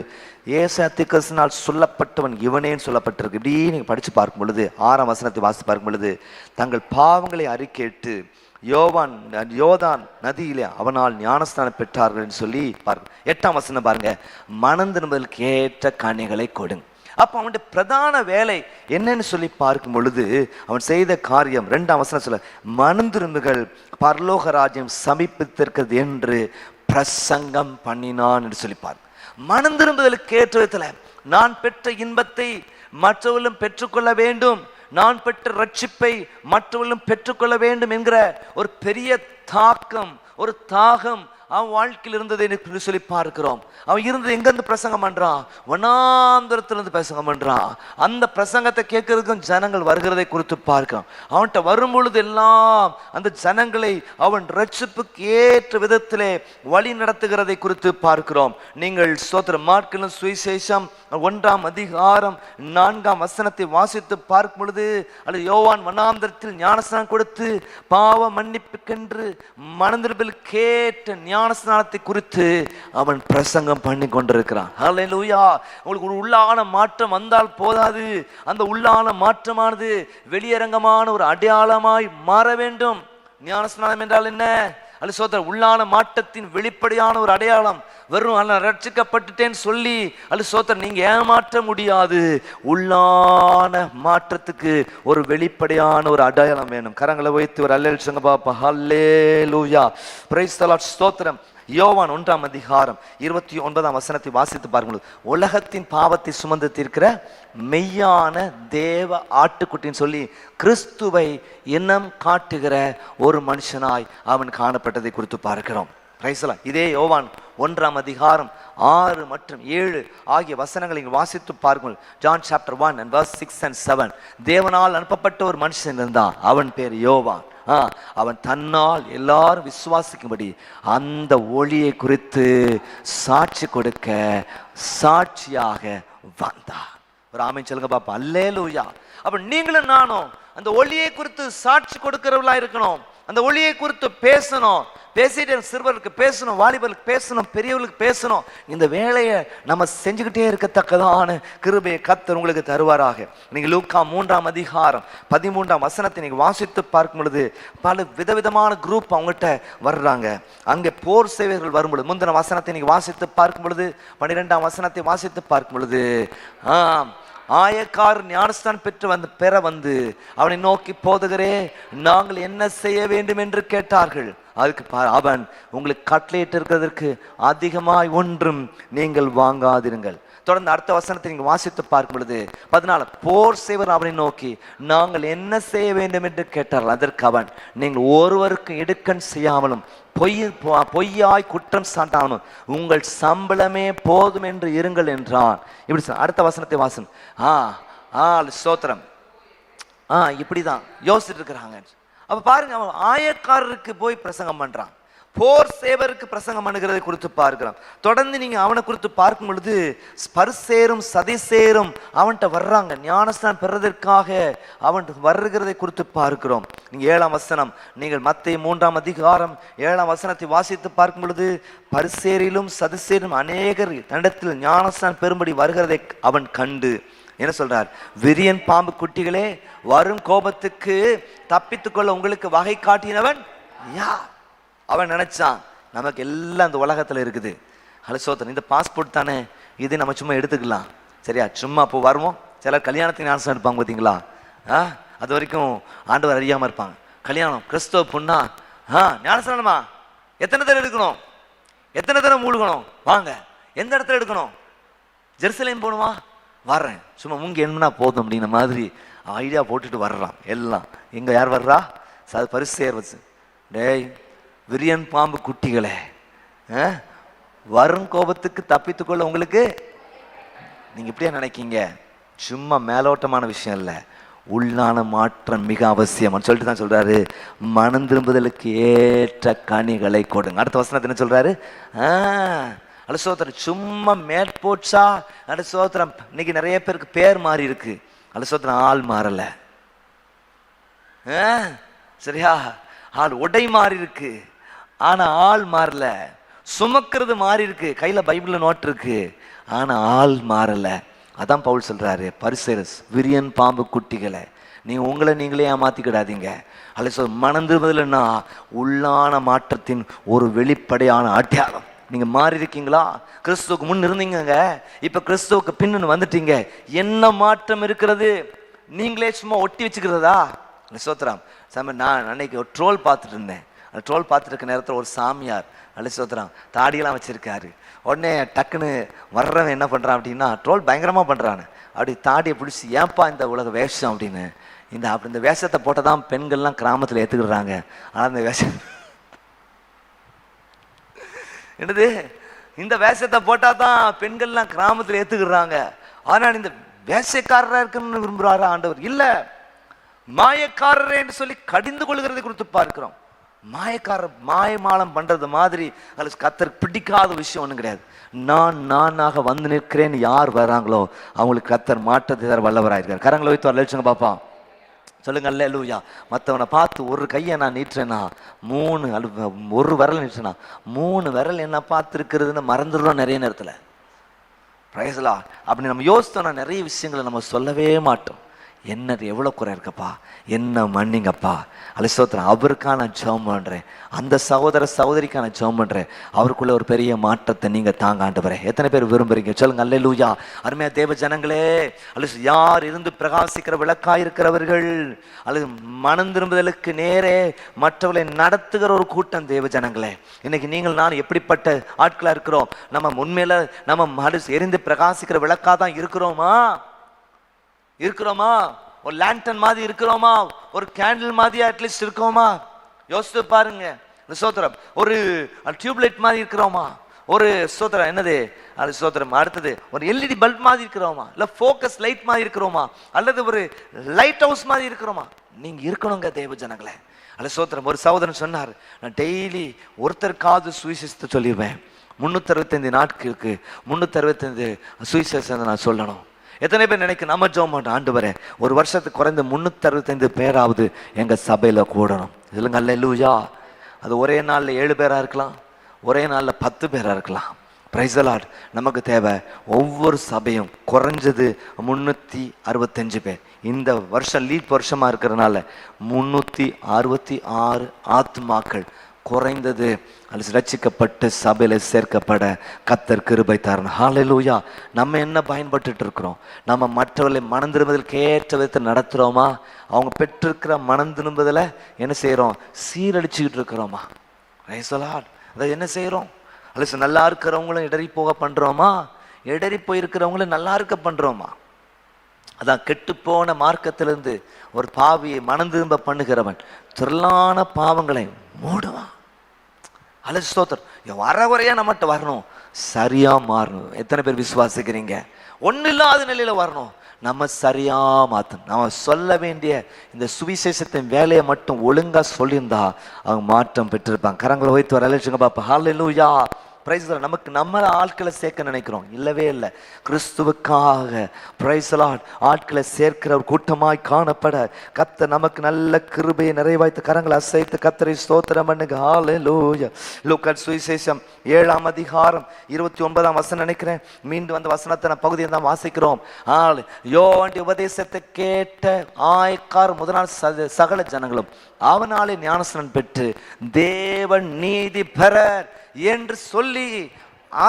ஏசாயா தீர்க்கதரிசியினால் சொல்லப்பட்டவன் இவனேன்னு சொல்லப்பட்டிருக்கு. இப்படி நீங்க படிச்சு பார்க்கும் பொழுது 6 வசனத்தை வாசித்து பார்க்கும் பொழுது, தங்கள் பாவங்களை அறிக்கையிட்டு யோதான் நதியிலே அவனால் ஞானஸ்நானம் பெற்றார்கள் என்று சொல்லி பாருங்க. 8 வசனம் பாருங்க, மனம் திரும்புதலுக்கு ஏற்ற கனிகளை கொடுங்க. அப்ப அவனுடைய பிரதான வேலை என்னன்னு சொல்லி பார்க்கும் பொழுது, அவன் செய்த காரியம் 2 வசனம் சொல்ல, மனம் திரும்புகள் பரலோக ராஜ்யம் சமீபித்திருக்கிறது என்று பிரசங்கம் பண்ணினான் என்று சொல்லி பாருங்க. மனம் திரும்புதலுக்கு ஏற்ற விதத்துல நான் பெற்ற இன்பத்தை மற்றவர்களும் பெற்றுக்கொள்ள வேண்டும், நான் பெற்ற ரட்சிப்பை மற்றவர்களும் பெற்றுக்கொள்ள வேண்டும் என்கிற ஒரு பெரிய தாக்கம், ஒரு தாகம் அவன் வாழ்க்கையில் இருந்தது என்று சொல்லி பார்க்கிறோம். அவன் இருந்தது எங்கிருந்து பிரசங்கம் பண்றான்? வனாந்தரத்திலிருந்து பிரசங்கம் பண்றான். அந்த பிரசங்கத்தை கேட்கறதுக்கும் ஜனங்கள் வருகிறதை குறித்து பார்க்கிறோம். அவன்கிட்ட வரும் பொழுது எல்லாம் அந்த ஜனங்களை அவன் ரட்சிப்புக்கு ஏற்ற விதத்திலே வழி நடத்துகிறதை குறித்து பார்க்கிறோம். நீங்கள் ஸ்தோத்திர மார்க்கிலும் சுவிசேஷம் 1 அதிகாரம் 4 வசனத்தை வாசித்து பார்க்கும் பொழுது, அல்லது யோவான் வனாந்தரத்தில் ஞானஸ்நானம் கொடுத்து பாவ மன்னிப்புக்கென்று மனந்திருப்பலுக்கேற்ற ஞானஸ்நானத்தை குறித்து அவன் பிரசங்கம் பண்ணி கொண்டிருக்கிறான். ஹல்லேலூயா. உங்களுக்கு ஒரு உள்ளான மாற்றம் வந்தால் போதாது, அந்த உள்ளான மாற்றமானது வெளியரங்கமான ஒரு அடையாளமாய் மாற வேண்டும். ஞானஸ்நானம் என்றால் என்ன? அல்ல சோதரர், உள்ளான மாற்றத்தின் வெளிப்படையான ஒரு அடையாளம். வெறும் அல்ல ரட்சிக்கப்பட்டுட்டேன்னு சொல்லி அல்ல சோதரர் நீங்க ஏமாற்ற முடியாது. உள்ளான மாற்றத்துக்கு ஒரு வெளிப்படையான ஒரு அடையாளம் வேணும். கரங்களை வைத்து ஒரு அல்லேலூயா சொல்லுங்க பாப்பா. ஹல்லேலூயா. Praise the Lord. ஸ்தோத்திரம். யோவான் 1 அதிகாரம் 29 வசனத்தை வாசித்து பாருங்கள். உலகத்தின் பாவத்தை சுமந்து தீர்க்கிற மெய்யான தேவ ஆட்டுக்குட்டின்னு சொல்லி கிறிஸ்துவை இனம் காட்டுகிற ஒரு மனுஷனாய் அவன் காணப்பட்டதை குறித்து பார்க்கிறோம். இதே யோவான் 1 அதிகாரம் 6 மற்றும் 7 ஆகிய வசனங்களை வாசித்து பாருங்கள். John chapter 1 and verse 6 and 7. தேவனால் அனுப்பப்பட்ட ஒரு மனுஷன் இருந்தான், அவன் பேர் யோவான். அவன் தன்னால் எல்லாரும் விசுவாசிக்கும்படி அந்த ஒளியை குறித்து சாட்சி கொடுக்க சாட்சியாக வந்தான். ஒரு ஆமென் சொல்லுங்க பாப்பா. அல்லேலூயா. அப்ப நீங்களும் நானும் அந்த ஒளியை குறித்து சாட்சி கொடுக்கிறவர்களா இருக்கணும். அந்த ஒளியை குறித்து பேசணும். பேசிட்டு சிறுவர்களுக்கு பேசணும், வாலிபர்களுக்கு பேசணும், பெரியவர்களுக்கு பேசணும். இந்த வேலையை நம்ம செஞ்சுக்கிட்டே இருக்கத்தக்கதான கிருபையை கர்த்தர் உங்களுக்கு தருவாராக. நீங்க லூக்கா 3 அதிகாரம் 13 வசனத்தை நீங்க வாசித்து பார்க்கும் பொழுது பல விதவிதமான குரூப் அவங்ககிட்ட வர்றாங்க. அங்கே போர் சேவைகள் வரும்பொழுது முந்தின வசனத்தை நீங்க வாசித்து பார்க்கும் பொழுது 12 வசனத்தை வாசித்து பார்க்கும் பொழுது ஆயக்கார் ஞானஸ்தானம் பெற வந்து அவனை நோக்கி, போதகரே நாங்கள் என்ன செய்ய வேண்டும் என்று கேட்டார்கள். அதுக்கு அவன், உங்களுக்கு கட்டளையிட்டு இருக்கிறதற்கு அதிகமாய் ஒன்றும் நீங்கள் வாங்காதிருங்கள். தொடர்ந்து அடுத்த வசனத்தை நீங்கள் வாசித்து பார்க்கும் பொழுது 14, போர் செய்வர் அவனை நோக்கி நாங்கள் என்ன செய்ய வேண்டும் என்று கேட்டார்கள். அதற்கு அவன், நீங்கள் ஒருவருக்கு இடுக்கண் செய்யாமலும் பொய்யாய் குற்றம் சாட்டாமலும் உங்கள் சம்பளமே போதும் என்று இருங்கள் என்றான். இப்படி அடுத்த வசனத்தை வாசன். ஸ்தோத்திரம். இப்படிதான் யோசிச்சுட்டு இருக்கிறாங்க. அப்ப பாருங்க, அவன் ஆயக்காரருக்கு போய் பிரசங்கம் பண்றான், போர் சேவருக்கு பிரசங்கம் பண்ணுகிறதை குறித்து பார்க்கிறோம். தொடர்ந்து நீங்க அவனை குறித்து பார்க்கும் பொழுது ஸ்பர்சேரும் சதிசேரும் அவன்கிட்ட வர்றாங்க. ஞானஸ்நானம் பெறுவதற்காக அவன் வருகிறதை குறித்து பார்க்கிறோம். நீங்க 7 வசனம், நீங்கள் மத்தேயு 3 அதிகாரம் 7 வசனத்தை வாசித்து பார்க்கும் பொழுது, பரிசேரிலும் சதிசேரும் அநேகர் தன்னிடத்தில் ஞானஸ்நானம் பெறும்படி வருகிறதை அவன் கண்டு என்ன சொல்றார்? விரியன் பாம்பு குட்டிகளே, வரும் கோபத்துக்கு தப்பித்துக்கொள்ள உங்களுக்கு வகை காட்டினவன் யார்? அவன் நினைச்சான் நமக்கு எல்லாம் இந்த உலகத்துல இருக்குது. ஹலசோத்தன், இந்த பாஸ்போர்ட் தானே, இது நம்ம சும்மா எடுத்துக்கலாம், சரியா? சும்மா இப்போ வருவோம். சிலர் கல்யாணத்துக்கு ஞானஸ்நானம் எடுப்பாங்க பார்த்தீங்களா? அது வரைக்கும் ஆண்டவர் அறியாம இருப்பாங்க. கல்யாணம் கிறிஸ்தவ பொண்ணா, ஞானஸ்நானமா எத்தனை தடவை எடுக்கணும், எத்தனை தடவை மூழ்கணும், வாங்க எந்த இடத்துல எடுக்கணும், ஜெருசலேம் போகணுமா, வர்றேன், சும்மா முங்க என்னன்னா போதும் அப்படிங்கிற மாதிரி ஐடியா போட்டுட்டு வர்றான். எல்லாம் எங்க யார் வர்றா? பரிசேர் வச்சு, டேய் விரியன் பாம்பு குட்டிகளே, வரும் கோபத்துக்கு தப்பித்துக்கொள்ள உங்களுக்கு, நீங்க இப்படியா நினைக்கீங்க? சும்மா மேலோட்டமான விஷயம் இல்லை, உள்ளான மாற்றம் மிக அவசியம் சொல்லிட்டு தான் சொல்றாரு, மனம் திரும்புதலுக்கு ஏற்ற கனிகளை கொடுங்க. அடுத்த வசனத்தை என்ன சொல்றாரு? அலசோத்திரம் சும்மா மேற்போச்சா அலசோத்திரம். இன்னைக்கு நிறைய பேருக்கு பேர் மாறி இருக்கு, அலசோத்திரம் ஆள் மாறல. சரியா? ஆள் உடை மாறி இருக்கு, ஆனா ஆள் மாறல. சுமக்கிறது மாறி இருக்கு, கையில பைபிள்ல நோட் இருக்கு, ஆனா ஆள் மாறல. அதான் பவுல் சொல்றாரு, பரிசேரஸ் விரியன் பாம்பு குட்டிகளை நீங்க உங்களை நீங்களே ஏமாத்திக்கிடாதீங்க. அல்ல மணந்துவதுலன்னா உள்ளான மாற்றத்தின் ஒரு வெளிப்படையான அடையாளம். நீங்க மாறி இருக்கீங்களா? கிறிஸ்துவுக்கு முன் இருந்தீங்க, இப்ப கிறிஸ்துவுக்கு பின்னு வந்துட்டீங்க. என்ன மாற்றம் இருக்கிறது? நீங்களே சும்மா ஒட்டி வச்சுக்கிறதா? சோத்திரம். நான் அன்னைக்கு ஒரு ட்ரோல் பார்த்துட்டு இருந்தேன். அந்த ட்ரோல் பார்த்துட்டு இருக்க நேரத்தில் ஒரு சாமியார் அலிசோத்திரம் தாடியெல்லாம் வச்சிருக்காரு. உடனே டக்குன்னு வர்றவன் என்ன பண்ணுறான் அப்படின்னா, ட்ரோல் பயங்கரமாக பண்ணுறான்னு அப்படி தாடியை பிடிச்சி, ஏன்பா இந்த உலக வேஷம் அப்படின்னு, இந்த வேஷத்தை போட்டால் தான் பெண்கள்லாம் கிராமத்தில் ஏற்றுக்கிறாங்க. ஆனால் இந்த வேஷம் என்னது, இந்த வேஷத்தை போட்டால் தான் பெண்கள்லாம் கிராமத்தில் ஏற்றுக்கிறாங்க. ஆனால் இந்த வேஷக்காரராக இருக்குன்னு விரும்புகிறாரா ஆண்டவர்? இல்லை, மாயக்காரரே என்று சொல்லி கடிந்து கொள்கிறதை குறித்து பார்க்கிறோம். மாயக்காரர் மாயமாலம் பண்றது மாதிரி அது கர்த்தருக்கு பிடிக்காத விஷயம் ஒன்றும் கிடையாது. நானாக வந்து நிற்கிறேன்னு யார் வராங்களோ அவங்களுக்கு கர்த்தர் மாற்றத்தை தர வல்லவராயிருக்கார். கரங்களை வைத்து வரலட்சுங்க பாப்பா, சொல்லுங்க அல்லேலூயா. மற்றவனை பார்த்து ஒரு கையை நான் நீட்டுறேன்னா 3 ஒரு விரல் நீட்டுறேன்னா 3 விரல் என்ன பார்த்துருக்கிறதுன்னு மறந்துடுறோம் நிறைய நேரத்தில். பிரைஸ்லா. அப்படி நம்ம யோசித்தோம்னா நிறைய விஷயங்களை நம்ம சொல்லவே மாட்டோம். என்னது எவ்வளோ குறை இருக்கப்பா, என்ன மன்னிங்கப்பா. அலிசோத்திரம் அவருக்கான ஜெபம் பண்ணுறேன், அந்த சகோதர சகோதரிக்கான ஜெபம் பண்ணுறேன். அவருக்குள்ள ஒரு பெரிய மாற்றத்தை நீங்கள் தாங்க ஆண்டவரே. எத்தனை பேர் விரும்புறீங்க சொல்லுங்க அல்லேலூயா. அருமையா தேவ ஜனங்களே, அல்லது யார் இருந்து பிரகாசிக்கிற விளக்காய் இருக்கிறவர்கள், அல்லது மனம் திரும்புதலுக்கு நேரே மற்றவர்களை நடத்துகிற ஒரு கூட்டம் தேவ ஜனங்களே. இன்னைக்கு நீங்கள் நான் எப்படிப்பட்ட ஆட்களாக இருக்கிறோம்? நம்ம உண்மையில நம்ம எரிந்து பிரகாசிக்கிற விளக்காக தான் இருக்கிறோமா? ஒரு லேண்டன் மாதிரி இருக்கிறோமா? ஒரு கேண்டில் மாதிரி அட்லீஸ்ட் இருக்கோமா? யோசித்து பாருங்க. சோத்திரம். ஒரு டியூப்லைட் மாதிரி இருக்கிறோமா? ஒரு சோத்திரம் என்னது அது சோத்திரம். அடுத்தது ஒரு எல்இடி பல்ப் மாதிரி இருக்கிறோமா? இல்ல ஃபோக்கஸ் லைட் மாதிரி இருக்கிறோமா? அல்லது ஒரு லைட் ஹவுஸ் மாதிரி இருக்கிறோமா? நீங்க இருக்கணுங்க தேவ ஜனங்களே. அல்ல சோத்திரம். ஒரு சகோதரன் சொன்னார், நான் டெய்லி ஒருத்தருக்காவது சுவிசேஷத்தை சொல்லிடுவேன். 365 நாட்களுக்கு 365 சுவிசேஷத்தை நான் சொல்லணும். எத்தனை பேர் நினைக்க நம்ம ஜெபம் மாட்டோம், ஆண்டவரே ஒரு வருஷத்துக்கு குறைந்த 365 பேராவது எங்க சபையில கூடணும். சொல்லுங்க அல்லேலூயா. அது ஒரே நாள்ல 7 பேரா இருக்கலாம், ஒரே நாள்ல 10 பேரா இருக்கலாம். Price the Lord. நமக்கு தேவை ஒவ்வொரு சபையும் குறைஞ்சது 365 பேர். இந்த வருஷம் லீப் வருஷமா இருக்கிறதுனால 366 ஆத்மாக்கள் குறைந்தது அல்லது ரட்சிக்கப்பட்டு சபையில சேர்க்கப்பட கர்த்தர் கிருபை தரணும். ஹல்லேலூயா. நம்ம என்ன பயன்பட்டு இருக்கிறோம்? நம்ம மற்றவர்களை மனம் திரும்புதலுக்கு ஏற்ற விதத்தில் நடத்துகிறோமா? அவங்க பெற்றிருக்கிற மனம் திரும்புதலை என்ன செய்கிறோம்? சீரழிச்சுக்கிட்டு இருக்கிறோமா? அதை என்ன செய்கிறோம்? அல்லது நல்லா இருக்கிறவங்களும் இடறி போக பண்ணுறோமா? இடறி போயிருக்கிறவங்களும் நல்லா இருக்க பண்ணுறோமா? அதான் கெட்டுப்போன மார்க்கத்திலிருந்து ஒரு பாவியை மனம் திரும்ப பண்ணுகிறவன் திரளான பாவங்களை மூடுவான். அல்லது ஸ்தோத்திரம். வர குறையா நம்மகிட்ட வரணும், சரியா மாறணும். எத்தனை பேர் விசுவாசிக்கிறீங்க? ஒன்றும் இல்லாத நிலையில வரணும். நம்ம சரியா மாற்றணும். நம்ம சொல்ல வேண்டிய இந்த சுவிசேஷத்தின் வேலையை மட்டும் ஒழுங்கா சொல்லியிருந்தா அவங்க மாற்றம் பெற்றிருப்பாங்க. கரங்களை வைத்து வர அழைச்சுங்க பாப்பா. ஹல்லேலூயா. Praise the Lord. நமக்கு நம்ம ஆட்களை சேர்க்க நினைக்கிறோம், இல்லவே இல்லை. கிறிஸ்துவுக்காக பிரைஸ் தி லார்ட் ஆட்களை சேர்க்கிற ஒரு கூட்டமாய் காணப்பட கர்த்தர் நமக்கு நல்ல கிருபையை நிறைவாய்த்து கரங்களை அசைத்து கர்த்தரை ஸ்தோத்திரம் பண்ணுங்க. ஹல்லேலூயா. லூக்கா சுவிசேஷம் 7ஆம் அதிகாரம் 29ஆம் வசனம் நினைக்கிறேன். மீண்டும் அந்த வசனத்தை நான் பகுதியை தான் வாசிக்கிறோம். யோவானுடைய உபதேசத்தை கேட்ட ஆயக்கார் முதலான சகல ஜனங்களும் அவனாலே ஞானஸ்நானம் பெற்று தேவன் நீதி பெறர் என்று சொல்லி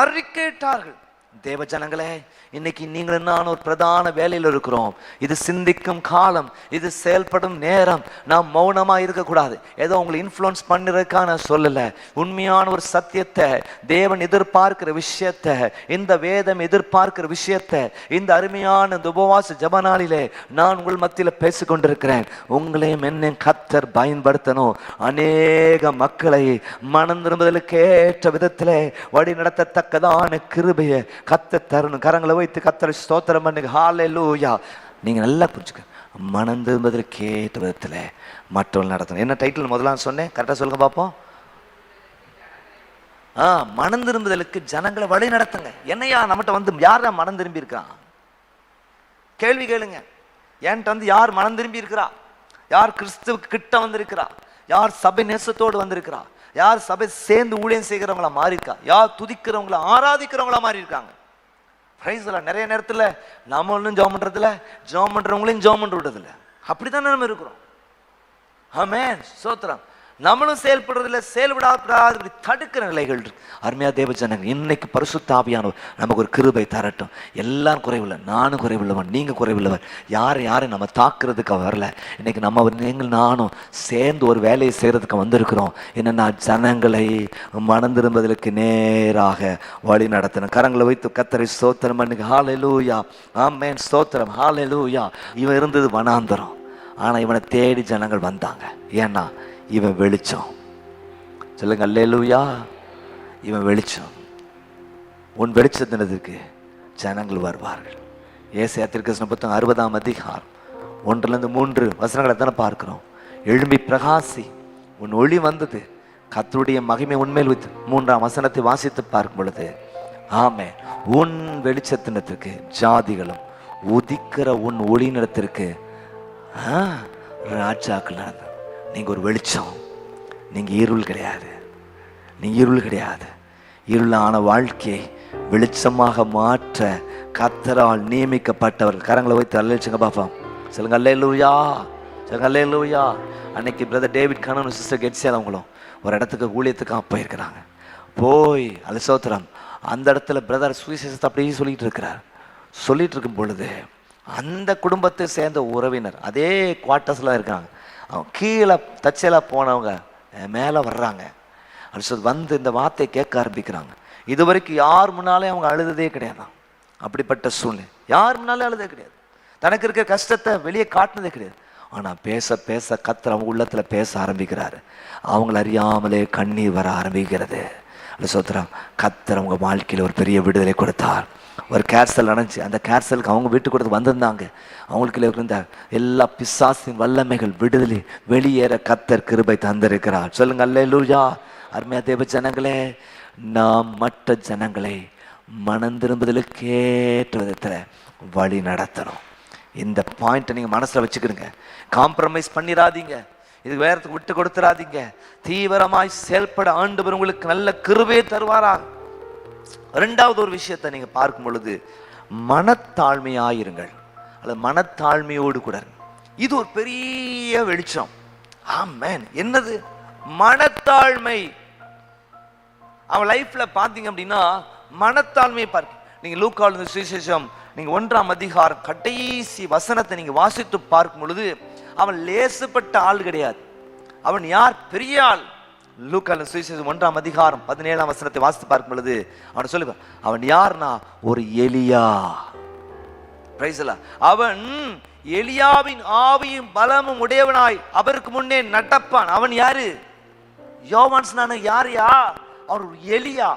அறிக்கையிட்டார்கள். தேவ ஜனங்களே, இன்னைக்கு நீங்கள் நான் ஒரு பிரதான வேலையில் இருக்கிறோம். இது சிந்திக்கும் காலம், இது செயல்படும் நேரம். நாம் மௌனமா இருக்கக்கூடாது. ஏதோ உங்களை இன்ஃப்ளூயன்ஸ் பண்ணுறதுக்காக நான் சொல்லலை. உண்மையான ஒரு சத்தியத்தை, தேவன் எதிர்பார்க்கிற விஷயத்தை, இந்த வேதம் எதிர்பார்க்கிற விஷயத்தை இந்த அருமையான உபவாச ஜபநாளிலே நான் உங்கள் மத்தியில் பேசிக்கொண்டிருக்கிறேன். உங்களையும் என்னையும் கர்த்தர் பயன்படுத்தணும். அநேக மக்களை மனம் திரும்புதலுக்கு ஏற்ற விதத்திலே வழி நடத்தத்தக்கதான கிருபையை கர்த்தர் தரணும். கரங்களை வைத்து கர்த்தரை ஸ்தோத்திரம் பண்ணுங்க. ஹல்லேலூயா. நீங்க நல்லா புரிஞ்சுக்க, மனம் திரும்புவதற்கு ஏற்ற விதத்தில் மற்றவர்கள் நடத்தணும். என்ன டைட்டில் முதல்ல சொன்னேன், கரெக்டாக சொல்லுங்க பார்ப்போம். மனம் திரும்புதலுக்கு ஜனங்களை வழி நடத்துங்க. என்னையா நம்மகிட்ட வந்து யாரா மனம் திரும்பி இருக்கான்? கேள்வி கேளுங்க. என்கிட்ட வந்து யார் மனம் திரும்பி இருக்கிறா? யார் கிறிஸ்துவுக்கு கிட்ட வந்திருக்கிறா? யார் சபை நேசத்தோடு வந்திருக்கிறா? யார் சபை சேர்ந்து ஊழியம் செய்கிறவங்களா மாறி இருக்கா? யார் துதிக்கிறவங்களா ஆராதிக்கிறவங்களா மாறி இருக்காங்க? நிறைய நேரத்தில் நாம ஒன்றும் ஜெபம் பண்றதில்ல, ஜெபம் பண்றவங்களையும் ஜெபம் பண்ண விடுறதில்ல. அப்படித்தானே நம்ம இருக்கிறோம். ஆமென், ஸ்தோத்திரம். நம்மளும் செயல்படுறதில்ல, செயல்படாத தடுக்கிற நிலைகள் இருக்கு. அருமையா தேவ ஜனங்க, இன்னைக்கு பரிசுத்த ஆவியானவர் நமக்கு ஒரு கிருபை தரட்டும். எல்லாரும் குறைவில்லை, நானும் குறைவில்லவன், நீங்க குறைவில்லவர். யாரை நம்ம தாக்குறதுக்கு வரல. இன்னைக்கு நீங்கள் நானும் சேர்ந்து ஒரு வேலையை செய்யறதுக்கு வந்திருக்கிறோம். என்னன்னா ஜனங்களை மனம் திரும்புவதற்கு நேராக வழி நடத்தணும். கரங்களை வைத்து கர்த்தரை ஸ்தோத்திரம் பண்ணுங்க. ஹல்லேலூயா, ஆமென், ஸ்தோத்திரம், ஹல்லேலூயா. இவன் இருந்தது வனாந்தரம், ஆனா இவனை தேடி ஜனங்கள் வந்தாங்க. ஏன்னா இவன் வெளிச்சம். சொல்லுங்க அல்லேலூயா. இவன் வெளிச்சம். உன் வெளிச்சத்தினதுக்கு ஜனங்கள் வருவார்கள். ஏசாயா தீர்க்கதரிசன புத்தகம் 60ஆம் அதிகாரம் 1-3 வசனங்களை தானே பார்க்கிறோம். எழும்பி பிரகாசி, உன் ஒளி வந்தது, கர்த்தருடைய மகிமை உன்மேல் வைத்து 3ஆம் வசனத்தை வாசித்து பார்க்கும் பொழுது, ஆமே, உன் வெளிச்சத்தினத்திற்கு ஜாதிகளும் உதிக்கிற உன் ஒளியினத்திற்கு ராஜாக்கள் நடந்த. நீங்க ஒரு வெளிச்சம், நீங்க இருள் கிடையாது. நீங்க இருள் கிடையாது. இருளான வாழ்க்கையை வெளிச்சமாக மாற்ற கர்த்தரால் நியமிக்கப்பட்டவர்கள். கரங்களை வைத்து அல்லேலூயா பாப்போம். சொல்லுங்க அல்லேலூயா, சொல்லுங்க அல்லேலூயா. அன்னைக்கு பிரதர் டேவிட் கண்ணன் சிஸ்டர் கெட்சியால் அவங்களும் ஒரு இடத்துக்கு ஊழியத்துக்காக போயிருக்கிறாங்க. போய் அல்லேலூயா அந்த இடத்துல பிரதர் சுவிசேஷத்தை அப்படியே சொல்லிட்டு இருக்கிறார். சொல்லிட்டு இருக்கும் பொழுது அந்த குடும்பத்தை சேர்ந்த உறவினர் அதே குவார்ட்டர்ஸ்ல இருக்காங்க. அவங்க கீழே தச்சலாக போனவங்க மேலே வர்றாங்க. அது வந்து இந்த வார்த்தையை கேட்க ஆரம்பிக்கிறாங்க. இது வரைக்கும் யார் முன்னாலே அவங்க அழுததே கிடையாது. அப்படிப்பட்ட சூழ்நிலை யார் முன்னாலே அழுதே கிடையாது. தனக்கு இருக்கிற கஷ்டத்தை வெளியே காட்டினதே கிடையாது. ஆனால் பேச பேச கர்த்தர் அவங்க உள்ளத்தில் பேச ஆரம்பிக்கிறாரு. அவங்கள அறியாமலே கண்ணீர் வர ஆரம்பிக்கிறது. அது சோத்திரம். கர்த்தர் அவங்க வாழ்க்கையில் ஒரு பெரிய விடுதலை கொடுத்தார். ஒரு கேர்சல் நடந்துச்சு. அந்த கேர்சலுக்கு அவங்க வீட்டுக்கு கொடுத்து வந்திருந்தாங்க. அவங்களுக்கு இருந்த எல்லா பிசாசின் வல்லமைகள் விடுதலை வெளியேற கர்த்தர் கிருபை தந்திருக்கிறார். சொல்லுங்க அல்லேலூயா. அருமையா தேவ ஜனங்களே, நாம் மற்ற ஜனங்களை மனம் திரும்புதலுக்கு ஏற்ற விதத்தில் வழி நடத்தணும். இந்த பாயிண்ட்டை நீங்கள் மனசில் வச்சுக்கிடுங்க. காம்ப்ரமைஸ் பண்ணிடாதீங்க. இது வேறத்துக்கு விட்டு கொடுத்துடாதீங்க. தீவிரமாய் செயல்பட ஆண்டவர் உங்களுக்கு நல்ல கிருபையை தருவாரா. இரண்டாவது ஒரு விஷயத்தை நீங்க பார்க்கும் பொழுது மனத்தாழ்மையாயிருங்கள், அல்லது மனத்தாழ்மையோடு கூட. இது ஒரு பெரிய வெளிச்சம். ஆமென். என்னது? மனத்தாழ்மை. அவன் லைஃப்ல பாத்தீங்க அப்படின்னா மனத்தாழ்மையை பார்க்க. நீங்க லூக்காவின் சுவிசேஷம் நீங்க 1ஆம் அதிகாரம் கடைசி வசனத்தை நீங்க வாசித்து பார்க்கும் பொழுது அவன் லேசுப்பட்ட ஆள் கிடையாது. அவன் யார்? பெரிய ஆள். லூக்காவின் சுவிசேஷம் 1ஆம் அதிகாரம் 17ஆம் வசனத்தை வாசித்து பார்க்கும் பொழுது அவன் சொல்லுவான், அவன் யார்னா ஒரு எலியா. அவன் எலியாவின் ஆவியும் பலமும் உடையவனாய் அவருக்கு முன்னே நடப்பான். அவன் யாரு? யோவான் ஸ்நானன். யாரையா? அவர் எலியா.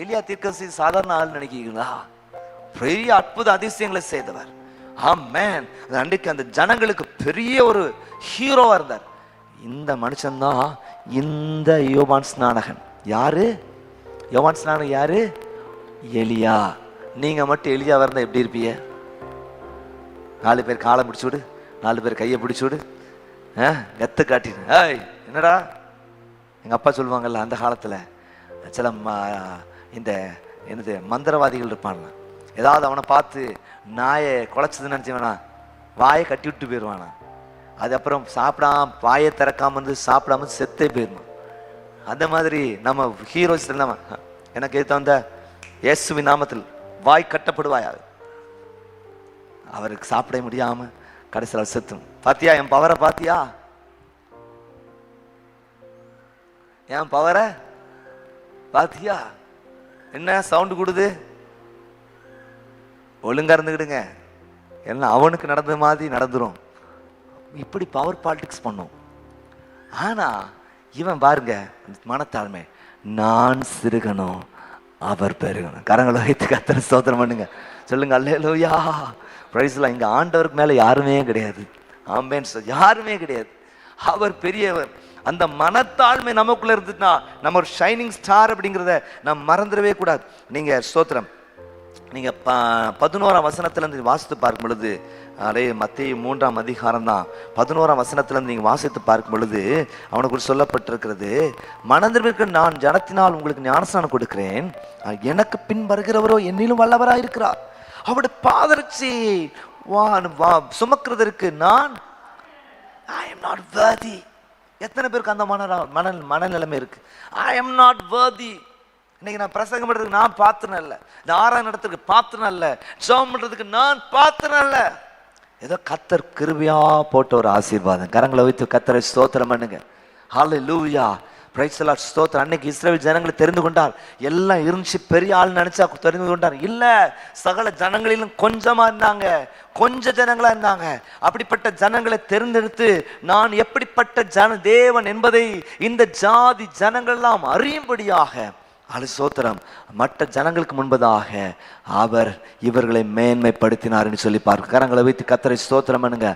எலியா தீர்க்கதரிசி சாதாரண ஆள் நினைக்கிறீங்களா? பெரிய அற்புத அதிசயங்களை செய்தவர். ஆமென். அன்றைக்கு அந்த ஜனங்களுக்கு பெரிய ஒரு ஹீரோவா இருந்தார். இந்த மனுஷன் தான் இந்த யோவான் ஸ்நானகன். யாரு யோவான் ஸ்நானகன்? யாரு? எலியா. நீங்க மட்டும் எலியாவா இருந்தா எப்படி இருப்பீங்க? 4 பேர் காலை பிடிச்சு விடு, 4 பேர் கையை பிடிச்சு விடு, கத்து காட்டிடு. என்னடா எங்க அப்பா சொல்லுவாங்கல்ல அந்த காலத்துல சில இந்த என்னது மந்திரவாதிகள் இருப்பான். ஏதாவது அவனை பார்த்து நாயை குலைச்சதுன்னு நினைச்சவனா வாயை கட்டி விட்டு போயிடுவானா. அது அப்புறம் சாப்பிடாம வாயை திறக்காம வந்து சாப்பிடாம செத்தே போயிடணும். அந்த மாதிரி நம்ம ஹீரோஸ் இல்லாம எனக்கு ஏற்ற வந்த இயேசுவின் நாமத்தில் வாய் கட்டப்படுவாயா. அவருக்கு சாப்பிட முடியாம கடைசியில் செத்தும். பாத்தியா என் பவரை? பாத்தியா என் பவரை? பாத்தியா என்ன சவுண்டு கொடுது? ஒழுங்கா இருந்துக்கிடுங்க, என்ன அவனுக்கு நடந்த மாதிரி நடந்துரும். இப்படி பவர் பாலிடிக்ஸ் பண்ணும். ஆனா இவன் பாருங்க மனத்தாழ்மை. நான் சிறுகணும் அவர் பெருகணும். கரங்களை வைத்து கர்த்தரை ஸ்தோத்திரம் பண்ணுங்க. சொல்லுங்க அல்லேலூயா. பிரைஸ் எல்லாம். இங்க ஆண்டவருக்கு மேல யாருமே கிடையாது. ஆமென். யாருமே கிடையாது. அவர் பெரியவர். அந்த மனத்தாழ்மை நமக்குள்ள இருந்துச்சுன்னா நம்ம ஒரு ஷைனிங் ஸ்டார் அப்படிங்கிறத நம்ம மறந்துடவே கூடாது. நீங்க ஸ்தோத்திரம், நீங்க 11ஆம் வசனத்திலிருந்து வாசித்து பார்க்கும் பொழுது, அதே மத்தேயு 3ஆம் அதிகாரம் தான் 11ஆம் வசனத்திலிருந்து நீங்க வாசித்து பார்க்கும் பொழுது அவனுக்கு சொல்லப்பட்டிருக்கிறது, மனதிற்கு நான் ஜனத்தினால் உங்களுக்கு ஞானஸ்நானம் கொடுக்கிறேன், எனக்கு பின் வருகிறவரோ என்னிலும் வல்லவராய் இருக்கிறார், அவருடைய பாதரட்சி சுமக்கிறதற்கு நான் I am not worthy. எத்தனை பேருக்கு அந்த மனநிலைமை இருக்கு? I am not worthy. இன்னைக்கு நான் பிரசங்கம் பண்றதுக்கு நான் பாத்திரம் இல்லை, இந்த ஆராய்ச்சி நடத்துறதுக்கு பாத்திரம் இல்லை, ஜெபம் பண்றதுக்கு நான் பாத்திரம் இல்லை. ஏதோ கத்தர் கிருபையா போட்ட ஒரு ஆசீர்வாதம். கரங்களை வைத்து கத்தரை ஸ்தோத்திரம் பண்ணுங்க. ஹல்லேலூயா, பிரைஸ் தி லார்ட், ஸ்தோத்திரம். அன்னைக்கு இஸ்ரவேல் ஜனங்களை தெரிந்து கொண்டார். எல்லாம் இருந்துச்சு, பெரிய ஆள் நினைச்சா தெரிந்து கொண்டார். இல்ல, சகல ஜனங்களிலும் கொஞ்சமா இருந்தாங்க, கொஞ்ச ஜனங்களா இருந்தாங்க. அப்படிப்பட்ட ஜனங்களை தேர்ந்தெடுத்து நான் எப்படிப்பட்ட தேவன் என்பதை இந்த ஜாதி ஜனங்கள் எல்லாம் அறியும்படியாக ஸ்தோத்திரம் மற்ற ஜனங்களுக்கு முன்பதாக அவர் இவர்களை மேன்மைப்படுத்தினார் என்று சொல்லி பார்க்க. கரங்களை வைத்து கத்தரை ஸ்தோத்திரம் பண்ணுங்க.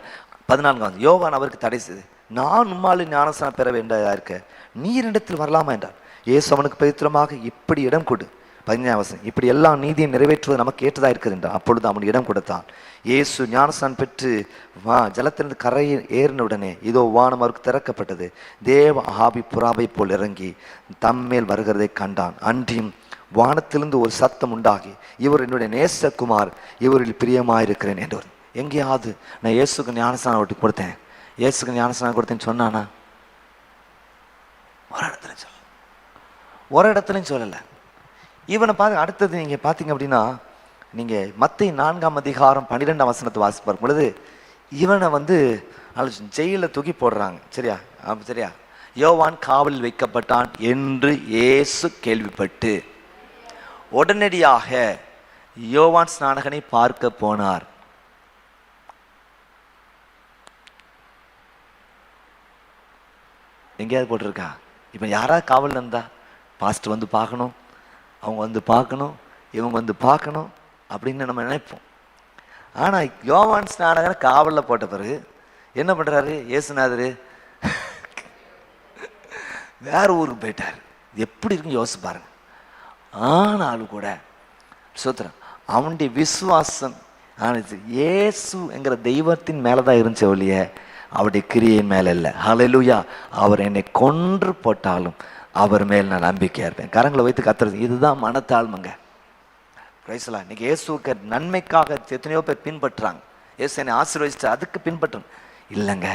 14 யோவான் அவருக்கு தடை செய்து, நான் உம்மால் ஞானஸ்நானம் பெற வேண்டியதா இருக்க, நீர் இடத்தில் வரலாமா என்றார். இயேசு அவனுக்கு பவித்திரமாக இப்படி இடம் கொடு. 15 இப்படி எல்லா நீதியை நிறைவேற்றுவது நமக்கு ஏற்றதா இருக்குது என்றார். அப்பொழுது அவன் இடம் கொடுத்தான். இயேசு ஞானஸ்நானம் பெற்று ஜலத்திலிருந்து கரையை ஏறின உடனே இதோ வானம் அவருக்கு திறக்கப்பட்டது. தேவ ஆவி புறாவை போல் இறங்கி தம்மேல் வருகிறதை கண்டான். அன்றியும் வானத்திலிருந்து ஒரு சத்தம் உண்டாகி, இவர் என்னுடைய நேசகுமார், இவரில் பிரியமாயிருக்கிறேன் என்றவர். எங்கேயாவது நான் இயேசுக்கு ஞானஸ்நானம் விட்டு கொடுத்தேன், இயேசுக்கு ஞானஸ்நானம் கொடுத்தேன்னு சொன்னானா? ஒரு இடத்துலையும் சொல்லலை. இவனை பார்த்து அடுத்தது நீங்கள் பார்த்தீங்க அப்படின்னா, நீங்கள் மத்தேயு 4ஆம் அதிகாரம் 12ஆம் வசனத்தை வாசித்து பார்க்கும் பொழுது இவனை ஜெயிலில் தூக்கி போடுறாங்க. சரியா? சரியா? யோவான் காவலில் வைக்கப்பட்டான் என்று இயேசு கேள்விப்பட்டு உடனடியாக யோவான் ஸ்நானகனை பார்க்க போனார். எங்கேயாவது போட்டிருக்கா? இப்போ யாராவது காவல் இருந்தா பாஸ்ட் வந்து பார்க்கணும், அவங்க வந்து பார்க்கணும், இவங்க வந்து பார்க்கணும் அப்படின்னு நம்ம நினைப்போம். ஆனால் யோவான் ஸ்நானகனை காவலில் போட்ட பிறகு என்ன பண்ணுறாரு இயேசுநாதர்? வேற ஊருக்கு போயிட்டார். எப்படி இருக்குன்னு யோசிச்சு பாருங்க. ஆனாலும் கூட சோத்திரம் அவனுடைய விசுவாசம் இயேசு என்கிற தெய்வத்தின் மேலதான் இருந்துச்சு ஒழிய அவருடைய கிரியின் மேல இல்லை. ஹல்லேலூயா. அவர் என்னை கொன்று போட்டாலும் அவர் மேல் நான் நம்பிக்கையா இருப்பேன். கரங்களை வைத்து கத்துறது, இதுதான் மனத்தாழ்மைங்க. பிரைஸ்லா. இன்னைக்கு இயேசுக்கு நன்மைக்காக எத்தனையோ பேர் பின்பற்றுறாங்க. இயேசு என்னை ஆசீர்வதிச்சு அதுக்கு பின்பற்றணும் இல்லைங்க.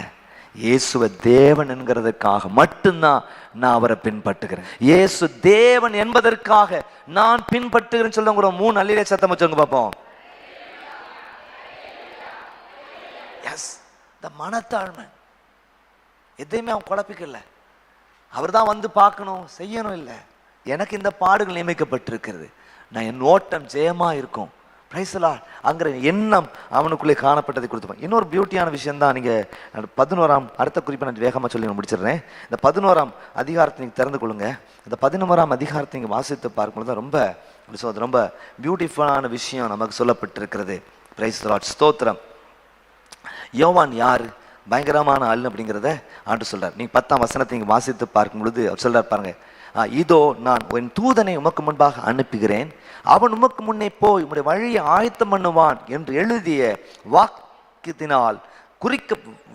இயேசுவை தேவன் என்கிறதுக்காக மட்டும்தான் நான் அவரை பின்பற்றுகிறேன். இயேசு தேவன் என்பதற்காக நான் பின்பற்றுகிறேன்னு சொல்லுங்க. கூட 3 அல்லேலூயா சத்தம் வச்சுங்க பார்ப்போம். எஸ், இந்த மனத்தாழ்மை எதையுமே அவன் குழப்பிக்கல. அவர் தான் வந்து பார்க்கணும் செய்யணும் இல்லை. எனக்கு இந்த பாடுகள் நியமிக்கப்பட்டிருக்கிறது, நான் என் ஓட்டம் ஜெயமா இருக்கும். பிரைஸ்லா. அங்கிற எண்ணம் அவனுக்குள்ளே காணப்பட்டதை கொடுத்துப்பான். இன்னொரு பியூட்டியான விஷயம் தான். நீங்கள் 11ஆம் அடுத்த குறிப்பை நான் வேகமாக சொல்லி நான் முடிச்சிடுறேன். இந்த 11ஆம் அதிகாரத்தை நீங்கள் திறந்து கொள்ளுங்க. இந்த 11ஆம் அதிகாரத்தை நீங்கள் வாசித்து பார்க்கும்போது தான் ரொம்ப பியூட்டிஃபுல்லான விஷயம் நமக்கு சொல்லப்பட்டிருக்கிறது. பிரைஸ் தி லார்ட், ஸ்தோத்திரம். யோவான் யாரு? பயங்கரமான ஆள் அப்படிங்கிறத ஆண்டு சொல்றார். நீங்க 10ஆம் வசனத்தை நீங்க வாசித்து பார்க்கும் பொழுது அவர் சொல்றார் பாருங்க, இதோ நான் என் தூதனை உமக்கு முன்பாக அனுப்புகிறேன், அவன் உமக்கு முன்னே போய் உம்முடைய வழியை ஆயத்தம் பண்ணுவான் என்று எழுதிய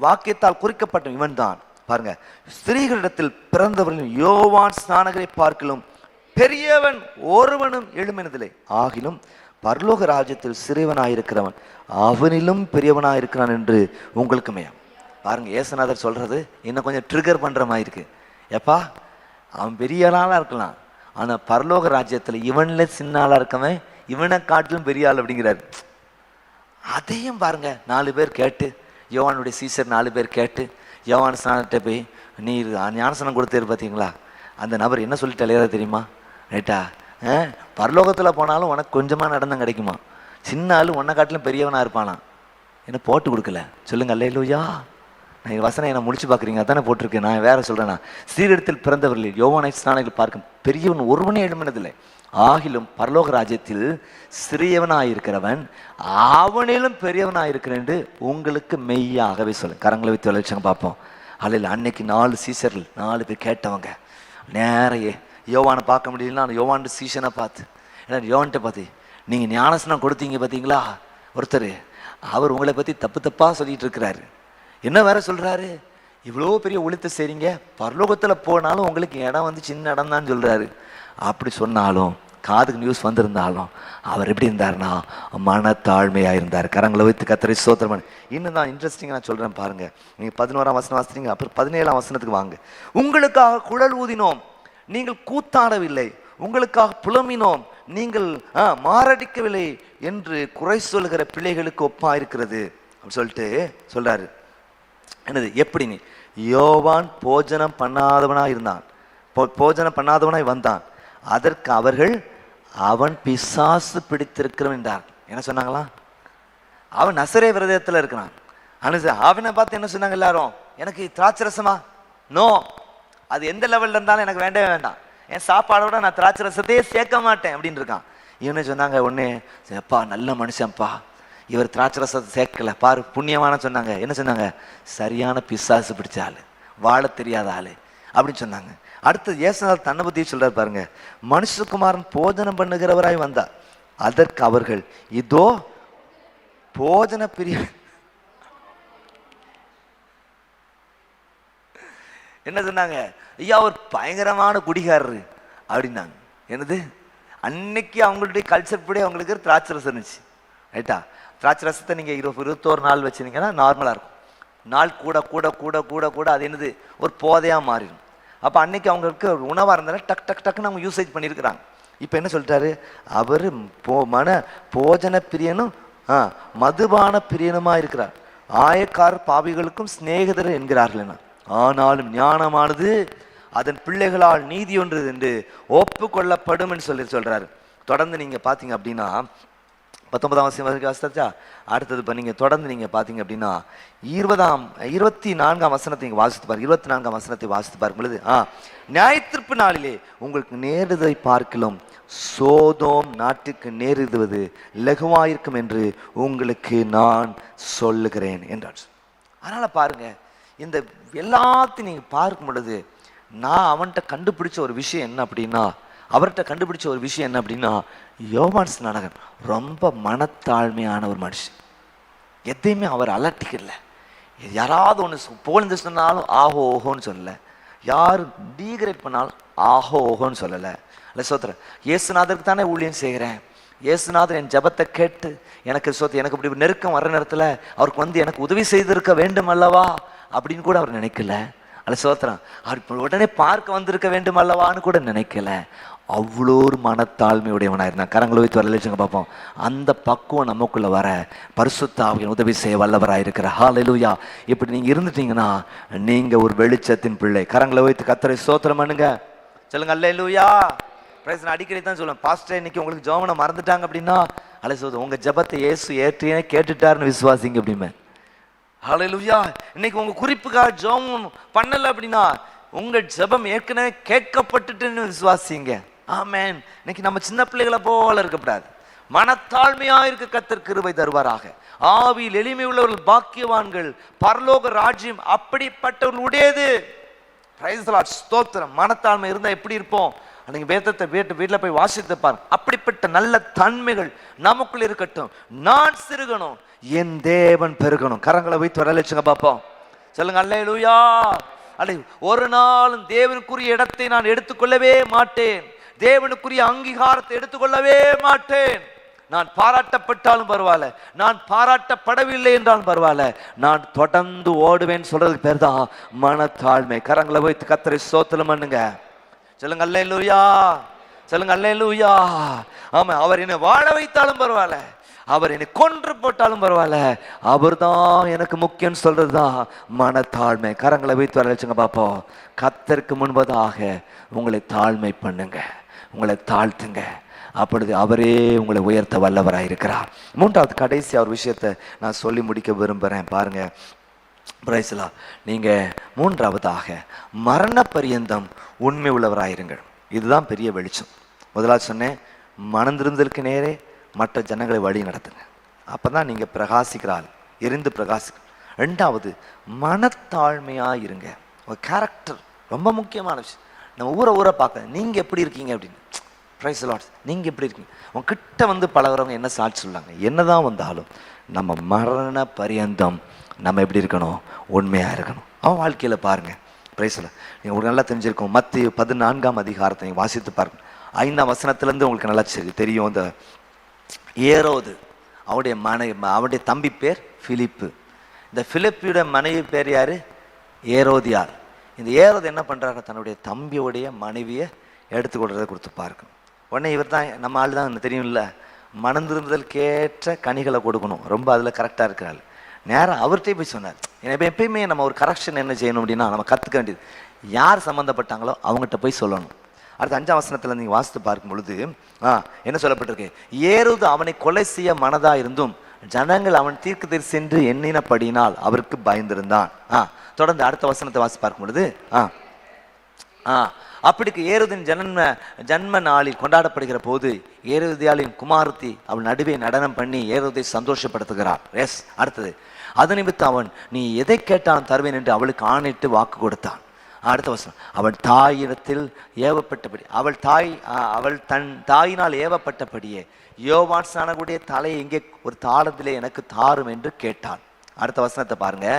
வாக்கியத்தால் குறிக்கப்பட்ட இவன் தான். பாருங்க, ஸ்திரீகளிடத்தில் பிறந்தவர்களின் யோவான் ஸ்நானகரை பார்க்கலும் பெரியவன் ஒருவனும் எழுமினதில்லை, ஆகிலும் பரலோக ராஜ்யத்தில் சிறியவனாயிருக்கிறவன் அவனிலும் பெரியவனாயிருக்கிறான் என்று உங்களுக்கு மேயம். பாருங்க, இயேசுநாதர் சொல்றது இன்னும் கொஞ்சம் ட்ரிகர் பண்ற மாதிரி இருக்கு. எப்பா, அவன் பெரிய ஆளா இருக்கலாம், ஆனா பரலோக ராஜ்யத்துல இவன்ல சின்ன ஆளா இருக்கவன் இவனை காட்டிலும் பெரிய ஆள் அப்படிங்கிறாரு. அதையும் பாருங்க, 4 பேர் கேட்டு, யோவானுடைய சீசர் 4 பேர் கேட்டு யோவான் ஸ்நானத்தை போய் நீ ஞானஸ்நானம் கொடுத்தாரு பார்த்தீங்களா, அந்த நபர் என்ன சொல்லிட்டு அலையாத தெரியுமா? ரைட்டா, பரலோகத்துல போனாலும் உனக்கு கொஞ்சமா நடந்தம் கிடைக்குமா, சின்ன ஆளு உன்னை காட்டிலும் பெரியவனா இருப்பானா, என்ன போட்டு கொடுக்கல. சொல்லுங்க அல்லேலூயா. நான் வசனம் என்ன முடிச்சு பார்க்குறீங்க, அதானே போட்டிருக்கேன். நான் வேற சொல்றேன்னா, ஸ்ரீரிடத்தில் பிறந்தவர்கள் யோவானை ஸ்நானத்தில் பார்க்கும் பெரியவன் ஒருவனே எழுமினதில்லை, ஆகிலும் பரலோக ராஜ்யத்தில் சிறியவனாயிருக்கிறவன் அவனிலும் பெரியவனாயிருக்கிறேன் என்று உங்களுக்கு மெய்யாகவே சொல்லு. கரங்களை வைத்து வளர்ச்சாங்க பார்ப்போம். அல்ல அன்னைக்கு 4 சீசர்கள் 4 பேர் கேட்டவங்க நேரையே யோவானை பார்க்க முடியலன்னா யோவான் சீசனை பார்த்து, ஏன்னா யோவான்கிட்ட பார்த்து நீங்கள் ஞானஸ்நானம் கொடுத்தீங்க பார்த்தீங்களா ஒருத்தர், அவர் உங்களை பற்றி தப்பு தப்பாக சொல்லிட்டு இருக்கிறாரு. என்ன வேற சொல்கிறாரு, இவ்வளோ பெரிய ஒழித்த செய்றீங்க, பரலோகத்தில் போனாலும் உங்களுக்கு இடம் வந்து சின்ன இடம் தான் சொல்கிறாரு. அப்படி சொன்னாலும் காதுக்கு நியூஸ் வந்திருந்தாலும் அவர் எப்படி இருந்தார்னா மனத்தாழ்மையாக இருந்தார். கரங்களை வைத்து கர்த்தரை ஸ்தோத்திரம் பண்ணு. இன்னும் தான் இன்ட்ரெஸ்டிங்காக நான் சொல்கிறேன் பாருங்கள். நீங்கள் 11ஆம் வசனம் வாசித்தீங்க, அப்புறம் 17ஆம் வசனத்துக்கு வாங்க. உங்களுக்காக குழல் ஊதினோம், நீங்கள் கூத்தாடவில்லை, உங்களுக்காக புலம்பினோம், நீங்கள் மாரடிக்கவில்லை என்று குறை சொல்கிற பிள்ளைகளுக்கு ஒப்பா இருக்கிறது அப்படின்னு சொல்லிட்டு சொல்றாரு. என்னது எப்படின்னு, யோவான் போஜனம் பண்ணாதவனாய் இருந்தான், போஜனம் பண்ணாதவனாய் வந்தான், அதற்கு அவர்கள் அவன் பிசாசு பிடித்திருக்கிறவன் என்றார். என்ன சொன்னாங்களா, அவன் நசரே விரதத்தில் இருக்கிறான். அவனை பார்த்து என்ன சொன்னாங்க எல்லாரும், எனக்கு திராட்சரசமா நோ, அது எந்த லெவல்ல இருந்தாலும் எனக்கு வேண்டவே வேண்டாம், என் சாப்பாடோட நான் திராட்சை ரசத்தையே சேர்க்க மாட்டேன் அப்படின்னு இருக்கான். இவனே சொன்னாங்க உடனே, அப்பா நல்ல மனுஷன்ப்பா, இவர் திராட்சை ரசத்தை சேர்க்கல பாரு புண்ணியமான சொன்னாங்க. என்ன சொன்னாங்க, சரியான பிசாசு பிடிச்ச ஆளு, வாழ தெரியாத ஆளு அப்படின்னு சொன்னாங்க. அடுத்து இயேசுநாதர் தன்னை பத்தி சொல்றாரு பாருங்க, மனுஷகுமாரன் போஜனம் பண்ணுகிறவராய் வந்தார், அதற்கு அவர்கள் இதோ போஜன பிரிய என்ன சொன்னாங்க, ஐயா ஒரு பயங்கரமான குடிகாரரு அப்படின்னாங்க. என்னது, அன்னைக்கு அவங்களுடைய கல்ச்சர் படி அவங்களுக்கு திராட்சை ரசம் இருந்துச்சு ரைட்டா. திராட்சை ரசத்தை நீங்கள் 21 நாள் வச்சுருந்தீங்கன்னா நார்மலாக இருக்கும். நாள் கூட கூட கூட கூட கூட அது என்னது ஒரு போதையாக மாறிடும். அப்போ அன்னைக்கு அவங்களுக்கு உணவாக இருந்தாலும் டக் டக் டக்குன்னு அவங்க யூசேஜ் பண்ணியிருக்கிறாங்க. இப்போ என்ன சொல்லிட்டாரு, அவர் போஜன பிரியனும் மதுபான பிரியனுமாக இருக்கிறார், ஆயக்காரர் பாவிகளுக்கும் சிநேகிதர் என்கிறார்கள் என்ன, ஆனாலும் ஞானமானது அதன் பிள்ளைகளால் நீதி ஒன்று என்று ஒப்பு கொள்ளப்படும் என்று சொல்றாரு. தொடர்ந்து நீங்க பாத்தீங்க அப்படின்னா 19ஆம் வசனம் வாசிச்சா அடுத்தது இப்போ நீங்க தொடர்ந்து நீங்க பாத்தீங்க அப்படின்னா 24ஆம் வசனத்தை நீங்க வாசித்து பாருங்க. 24ஆம் வசனத்தை வாசித்து பார்க்கும் பொழுது நியாயத்தீர்ப்பு நாளிலே உங்களுக்கு நேரிடுவதை பார்க்கலாம் சோதோம் நாட்டுக்கு நேரிடுவது லகுவாயிருக்கும் என்று உங்களுக்கு நான் சொல்லுகிறேன் என்றார். அதனால பாருங்க, இந்த எல்லாத்தையும் நீங்க பார்க்கும் பொழுது நான் அவன்கிட்ட கண்டுபிடிச்ச ஒரு விஷயம் என்ன அப்படின்னா, அவர்கிட்ட கண்டுபிடிச்ச ஒரு விஷயம் என்ன அப்படின்னா, யோவான் ஸ்நானகன் ரொம்ப மனத்தாழ்மையான ஒரு மனுஷன். எதையுமே அவர் அலட்டிக்கல. யாராவது ஒன்று புகழ்ந்து சொன்னாலும் ஆஹோ ஓஹோன்னு சொல்லலை, யார் டீக்ரேட் பண்ணாலும் ஆஹோ ஓஹோன்னு சொல்லலை. இல்லை சோத்திரன், இயேசுநாதருக்கு தானே ஊழியம் செய்கிறேன், இயேசுநாதர் என் ஜபத்தை கேட்டு எனக்கு எனக்கு இப்படி நெருக்கம் வர்ற நேரத்தில் அவருக்கு வந்து எனக்கு உதவி செய்திருக்க வேண்டும் அல்லவா அப்படின்னு கூட அவர் நினைக்கல. அல்ல சோத்திரம், அவர் உடனே பார்க்க வந்திருக்க வேண்டும் அல்லவான்னு கூட நினைக்கல. அவ்வளோ ஒரு மனத்தாழ்மையுடையவனாக இருந்தான். கரங்களை வைத்து வரலைச்சுங்க பார்ப்போம். அந்த பக்குவம் நமக்குள்ள வர பரிசுத்த ஆவியின் உதவி செய்ய வல்லவராக இருக்கிற ஹல்லேலூயா. இப்படி நீங்கள் இருந்துட்டீங்கன்னா நீங்கள் ஒரு வெளிச்சத்தின் பிள்ளை. கரங்களை வைத்து கர்த்தரை ஸ்தோத்திரம் பண்ணுங்க, சொல்லுங்க ஹல்லேலூயா. பிரைஸ். நான் அடிக்கடி தான் சொல்லுவேன், பாஸ்டர் இன்னைக்கு உங்களுக்கு ஜெபம் மறந்துட்டாங்க அப்படின்னா அல்ல சோதம் உங்கள் ஜெபத்தை இயேசு ஏற்றியே கேட்டுட்டாருன்னு விசுவாசிங்க அப்படிமே. ஹல்லேலூயா. இன்னைக்கு உங்க குறிப்புக்காக ஜெபம் பண்ணல அப்படின்னா உங்க ஜெபம் ஏற்கனவே கேட்கப்பட்டுட்டுன்னு விசுவாசிங்க. ஆமென். இன்னைக்கு நம்ம சின்ன பிள்ளைகளை போல இருக்கக்கூடாது, மனத்தாழ்மையா இருக்க கர்த்தர் கிருபை தருவாராக. ஆவியில் எளிமை உள்ளவர்கள் பாக்கியவான்கள், பரலோக ராஜ்யம் அப்படிப்பட்டவர்கள் உடையது. Price the Lord. ஸ்தோத்திரம். மனத்தாழ்மை இருந்தா எப்படி இருப்போம்? நீங்க வேதத்தை வீட்டில் போய் வாசித்து பாருங்க. அப்படிப்பட்ட நல்ல தன்மைகள் நமக்குள்ள இருக்கட்டும். நான் சிறுகணும், என் தேவன் பெருகணும். கரங்களை வைத்து வரலைச்சுங்க பார்ப்போம். சொல்லுங்க அல்லேலூயா. அல்ல, ஒரு நாளும் தேவனுக்குரிய இடத்தை நான் எடுத்துக்கொள்ளவே மாட்டேன், தேவனுக்குரிய அங்கீகாரத்தை எடுத்துக்கொள்ளவே மாட்டேன். நான் பாராட்டப்பட்டாலும் பரவாயில்ல, நான் பாராட்டப்படவில்லை என்றாலும் பரவாயில்ல, நான் தொடர்ந்து ஓடுவேன் சொல்றதுக்கு பேர் தான் மனத்தாழ்மை. கரங்களை வைத்து கர்த்தரை ஸ்தோத்திரம் பண்ணுங்க. சொல்லுங்க அல்லேலூயா. சொல்லுங்க அல்லேலூயா. ஆமா, அவர் என்னை வாழ வைத்தாலும் பரவாயில்ல, அவர் என்னை கொன்று போட்டாலும் பரவாயில்ல, அவர் தான் எனக்கு முக்கியம் சொல்றதுதான் மனத்தாழ்மை. கரங்களை வைத்து வரச்சுங்க பாப்போம். கர்த்தருக்கு முன்பதாக உங்களை தாழ்மை பண்ணுங்க, உங்களை தாழ்த்துங்க, அப்பொழுது அவரே உங்களை உயர்த்த வல்லவராக இருக்கிறார். மூன்றாவது கடைசி ஒரு விஷயத்தை நான் சொல்லி முடிக்க விரும்புகிறேன். பாருங்க, பிரைஸ்லா, நீங்க மூன்றாவதாக மரண பரியந்தம் உண்மை உள்ளவராயிருங்கள். இதுதான் பெரிய வெளிச்சம். முதலாவது சொன்னேன், மனந்திருந்தலுக்கு நேரே மற்ற ஜனங்களை வழி நடத்துங்க. அப்போ தான் நீங்கள் பிரகாசிக்கிறாள், எரிந்து பிரகாசிக்க. ரெண்டாவது, மனத்தாழ்மையாக இருங்க. ஒரு கேரக்டர் ரொம்ப முக்கியமான விஷயம். நம்ம ஊரை பார்க்க நீங்கள் எப்படி இருக்கீங்க அப்படின்னு. Price the Lord. நீங்கள் எப்படி இருக்கீங்க? உங்ககிட்ட வந்து பழகிறவங்க என்ன சாட்சி சொல்லாங்க? என்னதான் வந்தாலும் நம்ம மரண பரியந்தம் நம்ம எப்படி இருக்கணும்? உண்மையாக இருக்கணும். அவன் வாழ்க்கையில் பாருங்கள். பிரைஸ்ல நீங்கள் உங்களுக்கு நல்லா தெரிஞ்சிருக்கும். மத்திய 14ஆம் அதிகாரத்தை நீங்கள் வாசித்து பாருங்க. 5ஆம் வசனத்துலேருந்து உங்களுக்கு நல்லா தெரியும். இந்த ஏரோது அவருடைய தம்பி பேர் பிலிப்பு. இந்த பிலிப்பியோட மனைவி பேர் யார்? ஏரோதியார். இந்த ஏரோது என்ன பண்ணுறாரு? தன்னுடைய தம்பியோடைய மனைவியை எடுத்துக்கொள்றதை கொடுத்து பார்க்கணும். உடனே இவர் தான் நம்ம ஆள் தான் தெரியும்ல, மனந்திருந்தலுக்கேற்ற கனிகளை கொடுக்கணும். ரொம்ப அதில் கரெக்டாக இருக்கிறாள். நேரம் அவர்கிட்டே போய் சொன்னார். ஏன்னா எப்பயுமே நம்ம ஒரு கரெக்ஷன் என்ன செய்யணும் அப்படின்னா, நம்ம கற்றுக்க வேண்டியது யார் சம்மந்தப்பட்டாங்களோ அவங்ககிட்ட போய் சொல்லணும். அடுத்த 5ஆம் வசனத்தில் நீங்கள் வாசித்து பார்க்கும் பொழுது என்ன சொல்லப்பட்டிருக்கு? ஏரோது அவனை கொலை செய்ய மனதாக இருந்தும் ஜனங்கள் அவன் தீர்க்கதரிசி சென்று எண்ணினபடியினால் அவருக்கு பயந்திருந்தான். தொடர்ந்து அடுத்த வசனத்தை வாசி பார்க்கும் பொழுது அப்படிக்கு ஏரோதின் ஜன்ம நாளில் கொண்டாடப்படுகிற போது ஏரோதியாளின் குமாரத்தி அவள் நடுவே நடனம் பண்ணி ஏரோதை சந்தோஷப்படுத்துகிறார். எஸ். அடுத்தது, அது நிமித்தம் அவன் நீ எதை கேட்டாலும் தருவேன் என்று அவளுக்கு ஆணையிட்டு வாக்கு கொடுத்தான். அடுத்த வசனம், அவள் தாயிடத்தில் ஏவப்பட்டபடி அவள் தன் தாயினால் ஏவப்பட்டபடியே யோவான் ஸ்நானனுடைய தலையை இங்கே ஒரு தாளத்திலே எனக்கு தாரும் என்று கேட்டான். அடுத்த வசனத்தை பாருங்க.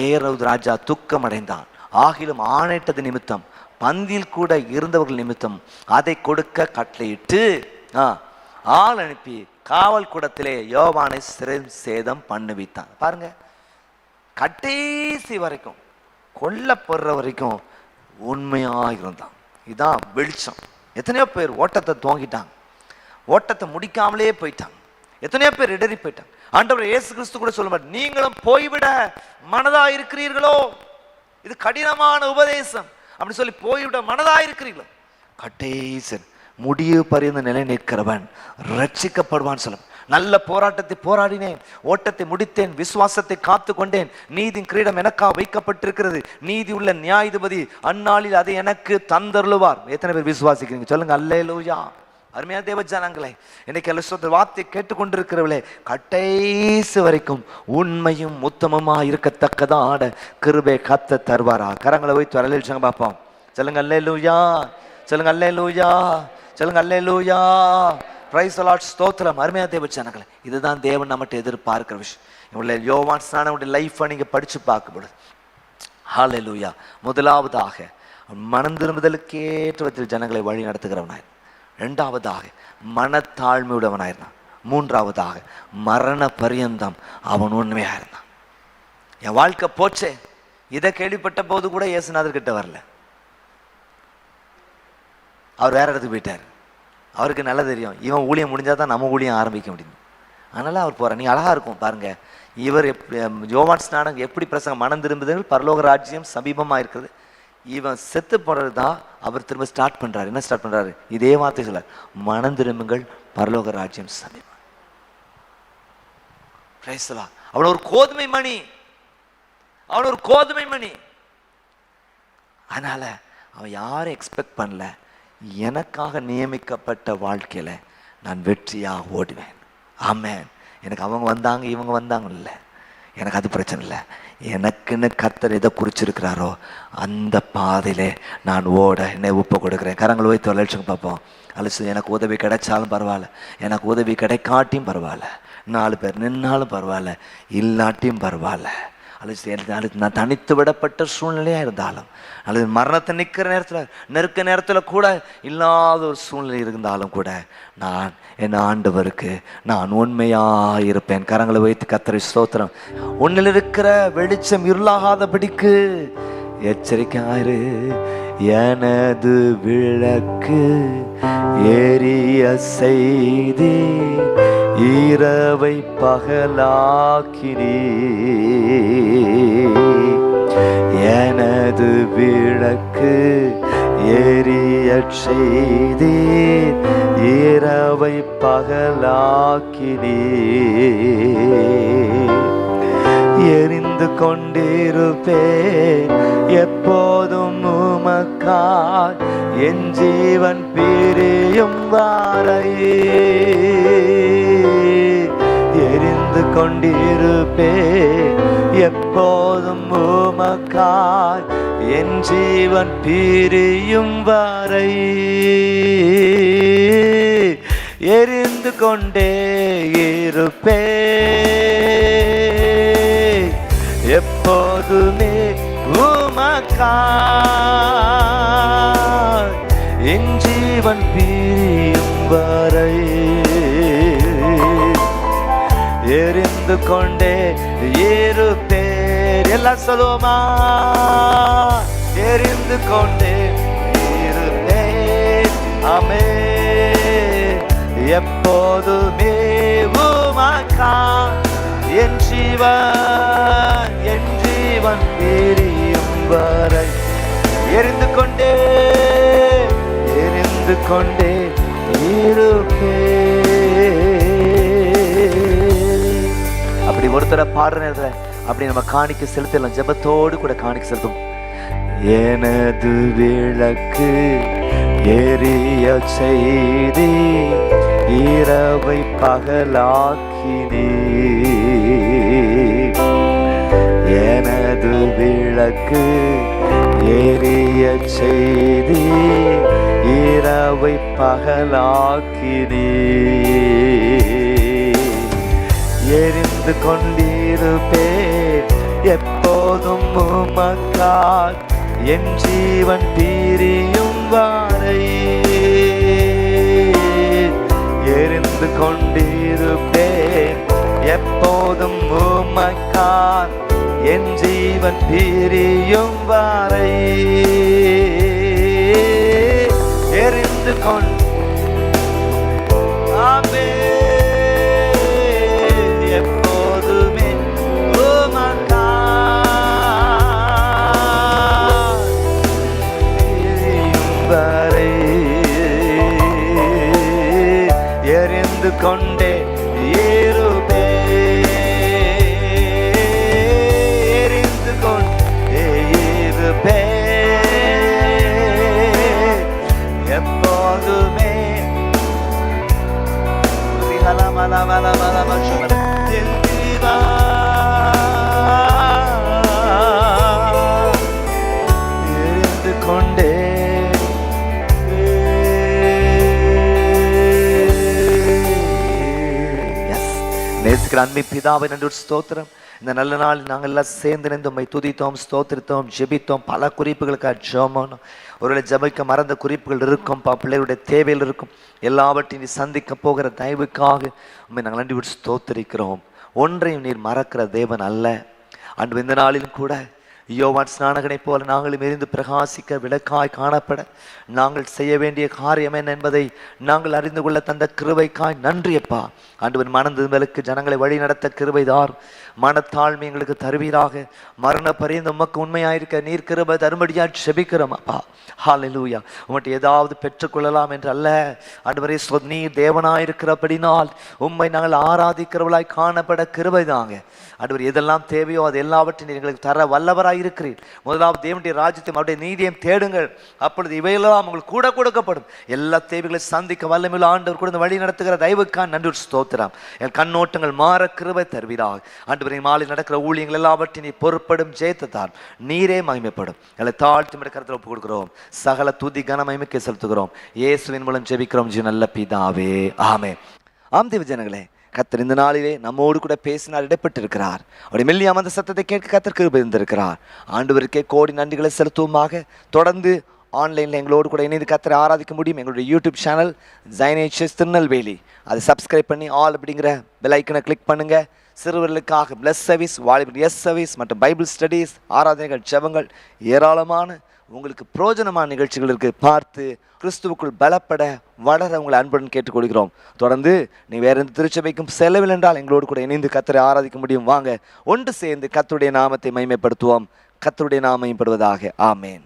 ஏரோது ராஜா துக்கம் அடைந்தான். ஆகிலும் ஆணையிட்டது நிமித்தம் பந்தியில் கூட இருந்தவர்கள் நிமித்தம் அதை கொடுக்க கட்டளையிட்டு ஆள் அனுப்பி காவல் கூடத்திலே யோவானை சிறை சேதம் பண்ணுவித்தான். பாருங்க, கடைசி வரைக்கும் கொல்லப்படுற வரைக்கும் உண்மையாக இருந்தான். இதான் வெளிச்சம். எத்தனையோ பேர் ஓட்டத்தை துவங்கிட்டாங்க, ஓட்டத்தை முடிக்காமலே போயிட்டாங்க. எத்தனையோ பேர் இடறி போயிட்டாங்க. ஆண்டவர் இயேசு கிறிஸ்து கூட சொல்ல மாட்டார், நீங்களும் போய்விட மனதா இருக்கிறீர்களோ? இது கடினமான உபதேசம். அப்படி சொல்லி போய்விட மனதா இருக்கிறீர்களோ? கடைசன் முடிவு பறிந்த நிலை நிற்கிறவன் ரட்சிக்கப்படுவான். சொல்லும், நல்ல போராட்டத்தை போராடினேன், ஓட்டத்தை முடித்தேன், விசுவாசத்தை காத்து கொண்டேன், நீதியின் கிரீடம் எனக்காக வைக்கப்பட்டிருக்கிறது, நீதி உள்ள நியாயாதிபதி அந்நாளில் அதை எனக்கு தந்தருளுவார். எத்தனை பேர் விசுவாசிக்கிறீங்க? சொல்லுங்க அல்லேலூயா. அருமையான தேவ ஜனங்களே, இன்னைக்கு எல்லா வார்த்தை கேட்டுக்கொண்டிருக்கிறவளே, கடைசி வரைக்கும் உண்மையும் உத்தமமா இருக்கத்தக்கதான கிருபை கத்த தருவாரா? கரங்களை வைத்து வரலில் சொல்லுங்க பார்ப்போம். சொல்லுங்க அல்லேலூயா, சொல்லுங்க அல்லேலூயா, சொல்லுங்க அல்லேலூயா. Price the Lord. ஸ்தோத்திரம். அருமையான தேவ ஜனங்களே, இதுதான் தேவன் நம்மகிட்ட எதிர்பார்க்கிற விஷயம். இவளை யோவான் ஸ்நானனுடைய லைஃப்பை நீங்க படிச்சு பார்க்கும்போது ஹல்லேலூயா. முதலாவதாக மனம் திரும்புதலுக்கேற்ற விதத்தில் ஜனங்களை வழி நடத்துகிறவனாய். இரண்டாவதாக மனத்தாழ்மையுடையவனாயிருந்தான். மூன்றாவதாக மரண பரியந்தம் அவன் உண்மையா இருந்தான். என் வாழ்க்கை போச்சே, இதை கேள்விப்பட்ட போது கூட இயேசுநாதர் கிட்ட வரல. அவர் வேற இடத்துக்கு போயிட்டார். அவருக்கு நல்லா தெரியும், இவன் ஊழியம் முடிஞ்சாதான் நம்ம ஊழியம் ஆரம்பிக்க முடியும். அதனால அவர் போறார். நீ அழகா இருக்கும் பாருங்க. இவர் யோவான் ஸ்நானன் எப்படி பிரசங்கம், மனம் திரும்புதல் பரலோக ராஜ்யம் சமீபமா இருக்கிறது. இவன் செத்து போனது தான் அவர் திரும்ப ஸ்டார்ட் பண்றாரு. என்ன ஸ்டார்ட் பண்றாரு? இதே வார்த்தை சொல்ல, மனம் திரும்புங்கள் பரலோக ராஜ்யம் சமீபம். அவன் ஒரு கோதுமை மணி, அவன் ஒரு கோதுமை மணி. அதனால அவன் யாரும் எக்ஸ்பெக்ட் பண்ணல, எனக்காக நியமிக்கப்பட்ட வாழ்க்கையில நான் வெற்றியாக ஓடுவேன். ஆமென். எனக்கு அவங்க வந்தாங்க இவங்க வந்தாங்க இல்லை, எனக்கு அது பிரச்சனை இல்லை. எனக்குன்னு கர்த்தர் எதை குறிச்சிருக்கிறாரோ அந்த பாதையிலே நான் ஓட என்னை ஒப்பு கொடுக்குறேன். கரங்களை வைத்து வளர்ச்சிங்க பார்ப்போம். அலசு, எனக்கு உதவி கிடைச்சாலும் பரவாயில்ல, எனக்கு உதவி கிடைக்காட்டியும் பரவாயில்ல, 4 பேர் நின்னாலும் பரவாயில்ல, இல்லாட்டியும் பரவாயில்ல. அல்லது நான் தனித்து விடப்பட்ட சூழ்நிலையாக இருந்தாலும், அல்லது மரணத்தை நிற்கிற நேரத்தில் நெருக்க நேரத்தில் கூட இல்லாத ஒரு சூழ்நிலை இருந்தாலும் கூட நான் என் ஆண்டவருக்கு நான் உண்மையாக இருப்பேன். கரங்களை வைத்து கர்த்தரை ஸ்தோத்திரம். உன்னில் இருக்கிற வெளிச்சம் இருளாகாதபடிக்கு எச்சரிக்கையாயிரு. எனது விளக்கு எரிய செய்தி இரவை பகலாக்கினீ. எனது விளக்கு எரிய செய்தி இரவை பகலாக்கினீ. எரிந்து கொண்டிருப்பேன் எப்போதும் உமக்காய், என் ஜீவன் பிரியும் வரை எரிந்து கொண்டிருப்பே எப்போதும் உமக்காய் என் ஜீவன் பிரியும் வரை எரிந்து கொண்டே இருப்பே எப்போதுமே உமக்காய் என் ஜீவன் பிரியும் வரை எரிந்து கொண்டே இருப்பேர். எல்லாம் சொல்லுவோமா? எரிந்து கொண்டே இருப்பேர். ஆமே. எப்போதுமே உமக்காய் என் ஜீவன் பிரியும் வரை எரிந்து கொண்டே இருப்பே. அப்படி ஒருத்தரை பாடுற நேரத்தில் அப்படி நம்ம காணிக்க செலுத்தலாம். ஜெபத்தோடு கூட காணிக்க செலுத்தும். எனது விளக்கு எரிய செய்தி இரவை பகலாக்கினே. எனது விளக்கு எரிய செய்தி இரவை பகலாக்கினே. எரிந்து கொண்டிருப்பே எப்போதும் உமக்காய் என் ஜீவன் பிரியும் வரை எரிந்து கொண்டிருப்பேன் எப்போதும் உமக்காய் என் ஜீவன் பிரியும் வரை எரிந்து கொண்டு எப்போதுமே உமக்காய் பிரியும் வரை எரிந்து கொண்டே இருப்பே. எரிந்து கொண்டே இருப்பே எப்போதுமே. எரிந்து கொண்டே நேசிக்கிற அன்பை பிதாவை நன்றி ஸ்தோத்திரம். இந்த நல்ல நாள் நாங்கள் எல்லாம் சேர்ந்து நின்று உம்மை துதித்தோம், ஸ்தோத்திரித்தோம், ஜெபித்தோம். பல குறிப்புகளுக்காக ஜெபம். ஒருவேளை ஜெபிக்க மறந்த குறிப்புகள் இருக்கும், பிள்ளைகளுடைய தேவையில் இருக்கும். எல்லாவற்றையும் நீ சந்திக்க போகிற தயவுக்காக உம்மை நாங்கள் நன்றி ஸ்தோத்திரிக்கிறோம். ஒன்றையும் நீர் மறக்கிற தேவன் அல்ல. அன்று இந்த நாளிலும் கூட யோவான் ஸ்நானகனை போல நாங்களும் எரிந்து பிரகாசிக்க விளக்காய் காணப்பட நாங்கள் செய்ய வேண்டிய காரியம் என்ன என்பதை நாங்கள் அறிந்து கொள்ள தந்த கிருபைக்காய் நன்றியப்பா. ஆண்டவன் மனதிற்கு ஜனங்களை வழி நடத்த கிருபைதார். மனத்தாழ்மை எங்களுக்கு தருவீராக. மரண பரியந்த உமக்கு உண்மையாயிருக்க நீர் கிருபை தரும்படியா செபிக்கிறோம் அப்பா. ஹல்லேலூயா. உம்மிட்ட ஏதாவது பெற்றுக்கொள்ளலாம் என்று அல்ல ஆண்டவரே, நீர் தேவனாயிருக்கிறபடினால் உம்மை நாங்கள் ஆராதிக்கிறவளாய் காணப்பட கிருபை தாங்க. ஆண்டவர் எதெல்லாம் தேவையோ அது எல்லாவற்றையும் எங்களுக்கு தர வல்லவராய் இருக்கிறீர். முதலாவது தேவனுடைய ராஜ்யத்தையும் அவருடைய நீதியையும் தேடுங்கள், அப்பொழுது இவையெல்லாம் உங்களுக்கு கூட கொடுக்கப்படும். எல்லா தேவைகளை சந்திக்க வல்லமையுள்ள ஆண்டவர் கூட வழி நடத்துகிற தயவுக்கான் நன்றி ஸ்தோத்திரம். என் கண்ணோட்டங்கள் மாற கிருபை தருவீராக. ஆண்டவரின் மாலை நடக்கிற ஊழியங்கள் எல்லாவற்றையும் நீ பொறுப்படும் ஜெயத்தார் நீரே மகிமைப்படும். எங்களை தாழ்த்தி கருத்தில் ஒப்புக் கொடுக்கிறோம். சகல துதி கன மகிமைக்கு செலுத்துகிறோம். இயேசுவின் மூலம் ஜெபிக்கிறோம் ஜீவ நல்ல பிதாவே, ஆமென். ஆம் தேவ ஜனங்களே, கர்த்தர் இந்த நாளிலே நம்மோடு கூட பேசினார், இடைப்பட்டு இருக்கிறார். அவருடைய மெல்லிய அந்த சத்தத்தை கேட்க கர்த்தர் கிருபை இருந்திருக்கிறார். ஆண்டவருக்கே கோடி நன்றிகளை செலுத்துவோமாக. தொடர்ந்து ஆன்லைனில் எங்களோடு கூட இணைந்து கர்த்தரை ஆராதிக்க முடியும். எங்களுடைய யூடியூப் சேனல் ஜைனேச்சஸ் திருநெல்வேலி, அதை சப்ஸ்கிரைப் பண்ணி ஆல் அப்படிங்கிற பெல் ஐக்கனை கிளிக் பண்ணுங்கள். சிறுவர்களுக்காக பிளஸ் சர்வீஸ், வாலிபர் எஸ் சர்வீஸ் மற்றும் பைபிள் ஸ்டடீஸ், ஆராதனைகள், ஜெபங்கள், ஏராளமான உங்களுக்கு பிரயோஜனமான நிகழ்ச்சிகள் இருக்குது. பார்த்து கிறிஸ்துவுக்குள் பலப்பட வளர உங்களை அன்புடன் கேட்டுக்கொள்கிறோம். தொடர்ந்து நீ வேற எந்த திருச்சபைக்கும் செலவில் என்றால் எங்களோடு கூட இணைந்து கர்த்தரை ஆராதிக்க முடியும். வாங்க ஒன்று சேர்ந்து கர்த்தருடைய நாமத்தை மகிமைப்படுத்துவோம். கர்த்தருடைய நாமம் மகிமைப்படுவதாக. ஆமேன்.